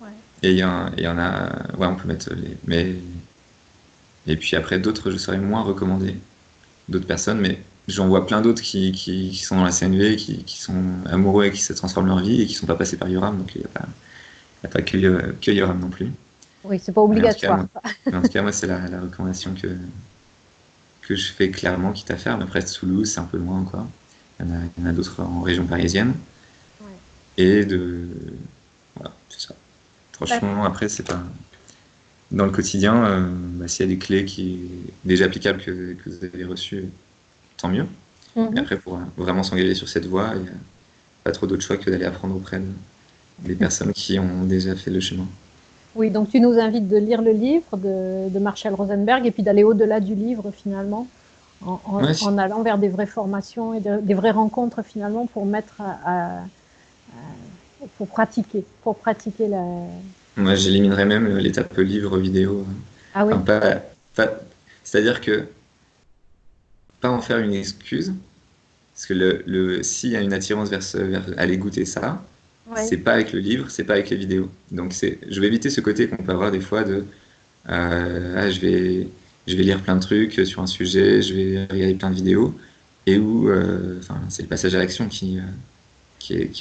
Speaker 1: Ouais.
Speaker 2: Et il y en a. Ouais, on peut mettre les. Mais, et puis après, d'autres, je saurais moins recommander. D'autres personnes, mais j'en vois plein d'autres qui sont dans la CNV, qui sont amoureux et qui se transforment leur vie et qui sont pas passés par Yoram. Donc il y a pas que Yoram non plus.
Speaker 1: Oui, c'est pas
Speaker 2: Mais
Speaker 1: obligatoire.
Speaker 2: en tout cas, moi c'est la recommandation que je fais clairement, quitte à faire. Mais après, Toulouse, c'est un peu loin encore. Il y en a d'autres en région parisienne.
Speaker 1: Ouais.
Speaker 2: Et voilà, c'est ça.
Speaker 1: Bah,
Speaker 2: Franchement, après, c'est pas. Dans le quotidien, bah, s'il y a des clés déjà applicables que vous avez reçues, tant mieux. Et
Speaker 1: Mhm.
Speaker 2: après, pour vraiment s'engager sur cette voie, il n'y a pas trop d'autre choix que d'aller apprendre auprès des personnes qui ont déjà fait le chemin.
Speaker 1: Oui, donc tu nous invites de lire le livre de Marshall Rosenberg et puis d'aller au-delà du livre finalement,
Speaker 2: Ouais,
Speaker 1: en allant vers des vraies formations et des vraies rencontres finalement pour mettre pour pratiquer la.
Speaker 2: moi j'éliminerais même l'étape livre vidéo.
Speaker 1: Ah oui,
Speaker 2: Enfin, pas- c'est-à-dire que pas en faire une excuse, parce que s'il y a une attirance vers aller goûter ça,
Speaker 1: oui,
Speaker 2: c'est pas avec le livre, c'est pas avec les vidéos. Donc je vais éviter ce côté qu'on peut avoir des fois de ah, je vais lire plein de trucs sur un sujet, je vais regarder plein de vidéos, et où enfin, c'est le passage à l'action qui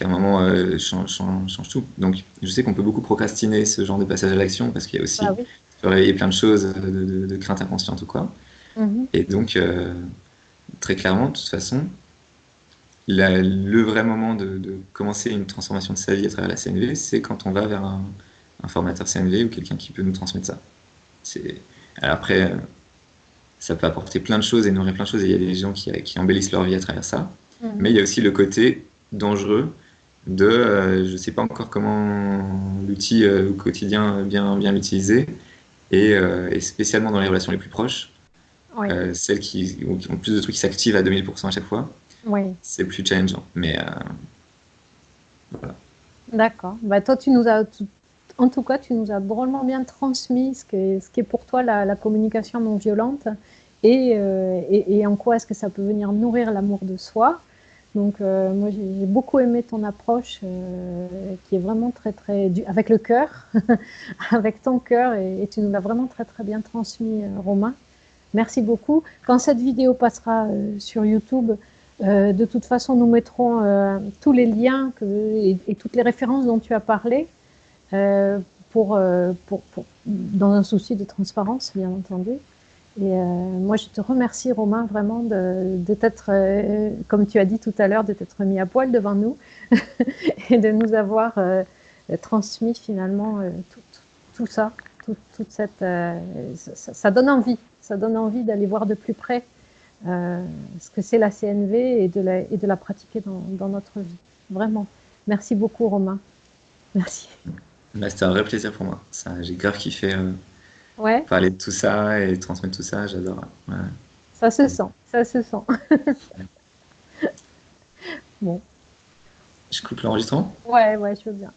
Speaker 2: à un moment change tout. Donc je sais qu'on peut beaucoup procrastiner ce genre de passage à l'action parce qu'il y a
Speaker 1: bah
Speaker 2: aussi
Speaker 1: oui.
Speaker 2: se réveiller plein de choses de crainte inconsciente ou quoi.
Speaker 1: Mhm.
Speaker 2: Et donc très clairement, de toute façon, le vrai moment de commencer une transformation de sa vie à travers la CNV, c'est quand on va vers un formateur CNV ou quelqu'un qui peut nous transmettre ça. C'est... Alors après, ça peut apporter plein de choses et nourrir plein de choses, et il y a des gens qui embellissent leur vie à travers ça. Mais
Speaker 1: Mhm.
Speaker 2: il y a aussi le côté dangereux de je ne sais pas encore comment l'outil au quotidien bien l'utiliser, et spécialement dans les relations les plus proches,
Speaker 1: Oui,
Speaker 2: celles qui ont plus de trucs qui s'activent à 2000% à chaque fois,
Speaker 1: oui.
Speaker 2: c'est plus challengeant. Mais voilà.
Speaker 1: D'accord. Bah, toi, tu nous as, en tout cas, tu nous as drôlement bien transmis ce qu'est pour toi la communication non violente et en quoi est-ce que ça peut venir nourrir l'amour de soi. Donc, moi, j'ai beaucoup aimé ton approche qui est vraiment très, très avec le cœur, avec ton cœur, et tu nous l'as vraiment très, très bien transmis, Romain. Merci beaucoup. Quand cette vidéo passera sur YouTube, de toute façon, nous mettrons tous les liens et toutes les références dont tu as parlé euh, dans un souci de transparence, bien entendu. Et moi, je te remercie, Romain, vraiment de t'être, comme tu as dit tout à l'heure, de t'être mis à poil devant nous et de nous avoir transmis finalement tout ça, toute cette, ça donne envie. Ça donne envie d'aller voir de plus près ce que c'est la CNV et de la pratiquer dans notre vie. Vraiment. Merci beaucoup, Romain. Merci.
Speaker 2: Bah, c'était un vrai plaisir pour moi. Ça, j'ai grave kiffé
Speaker 1: Ouais,
Speaker 2: parler de tout ça et transmettre tout ça, j'adore. Ouais.
Speaker 1: ça se sent. Ça se sent. Bon.
Speaker 2: Je coupe l'enregistrement?
Speaker 1: Ouais, ouais, je veux bien.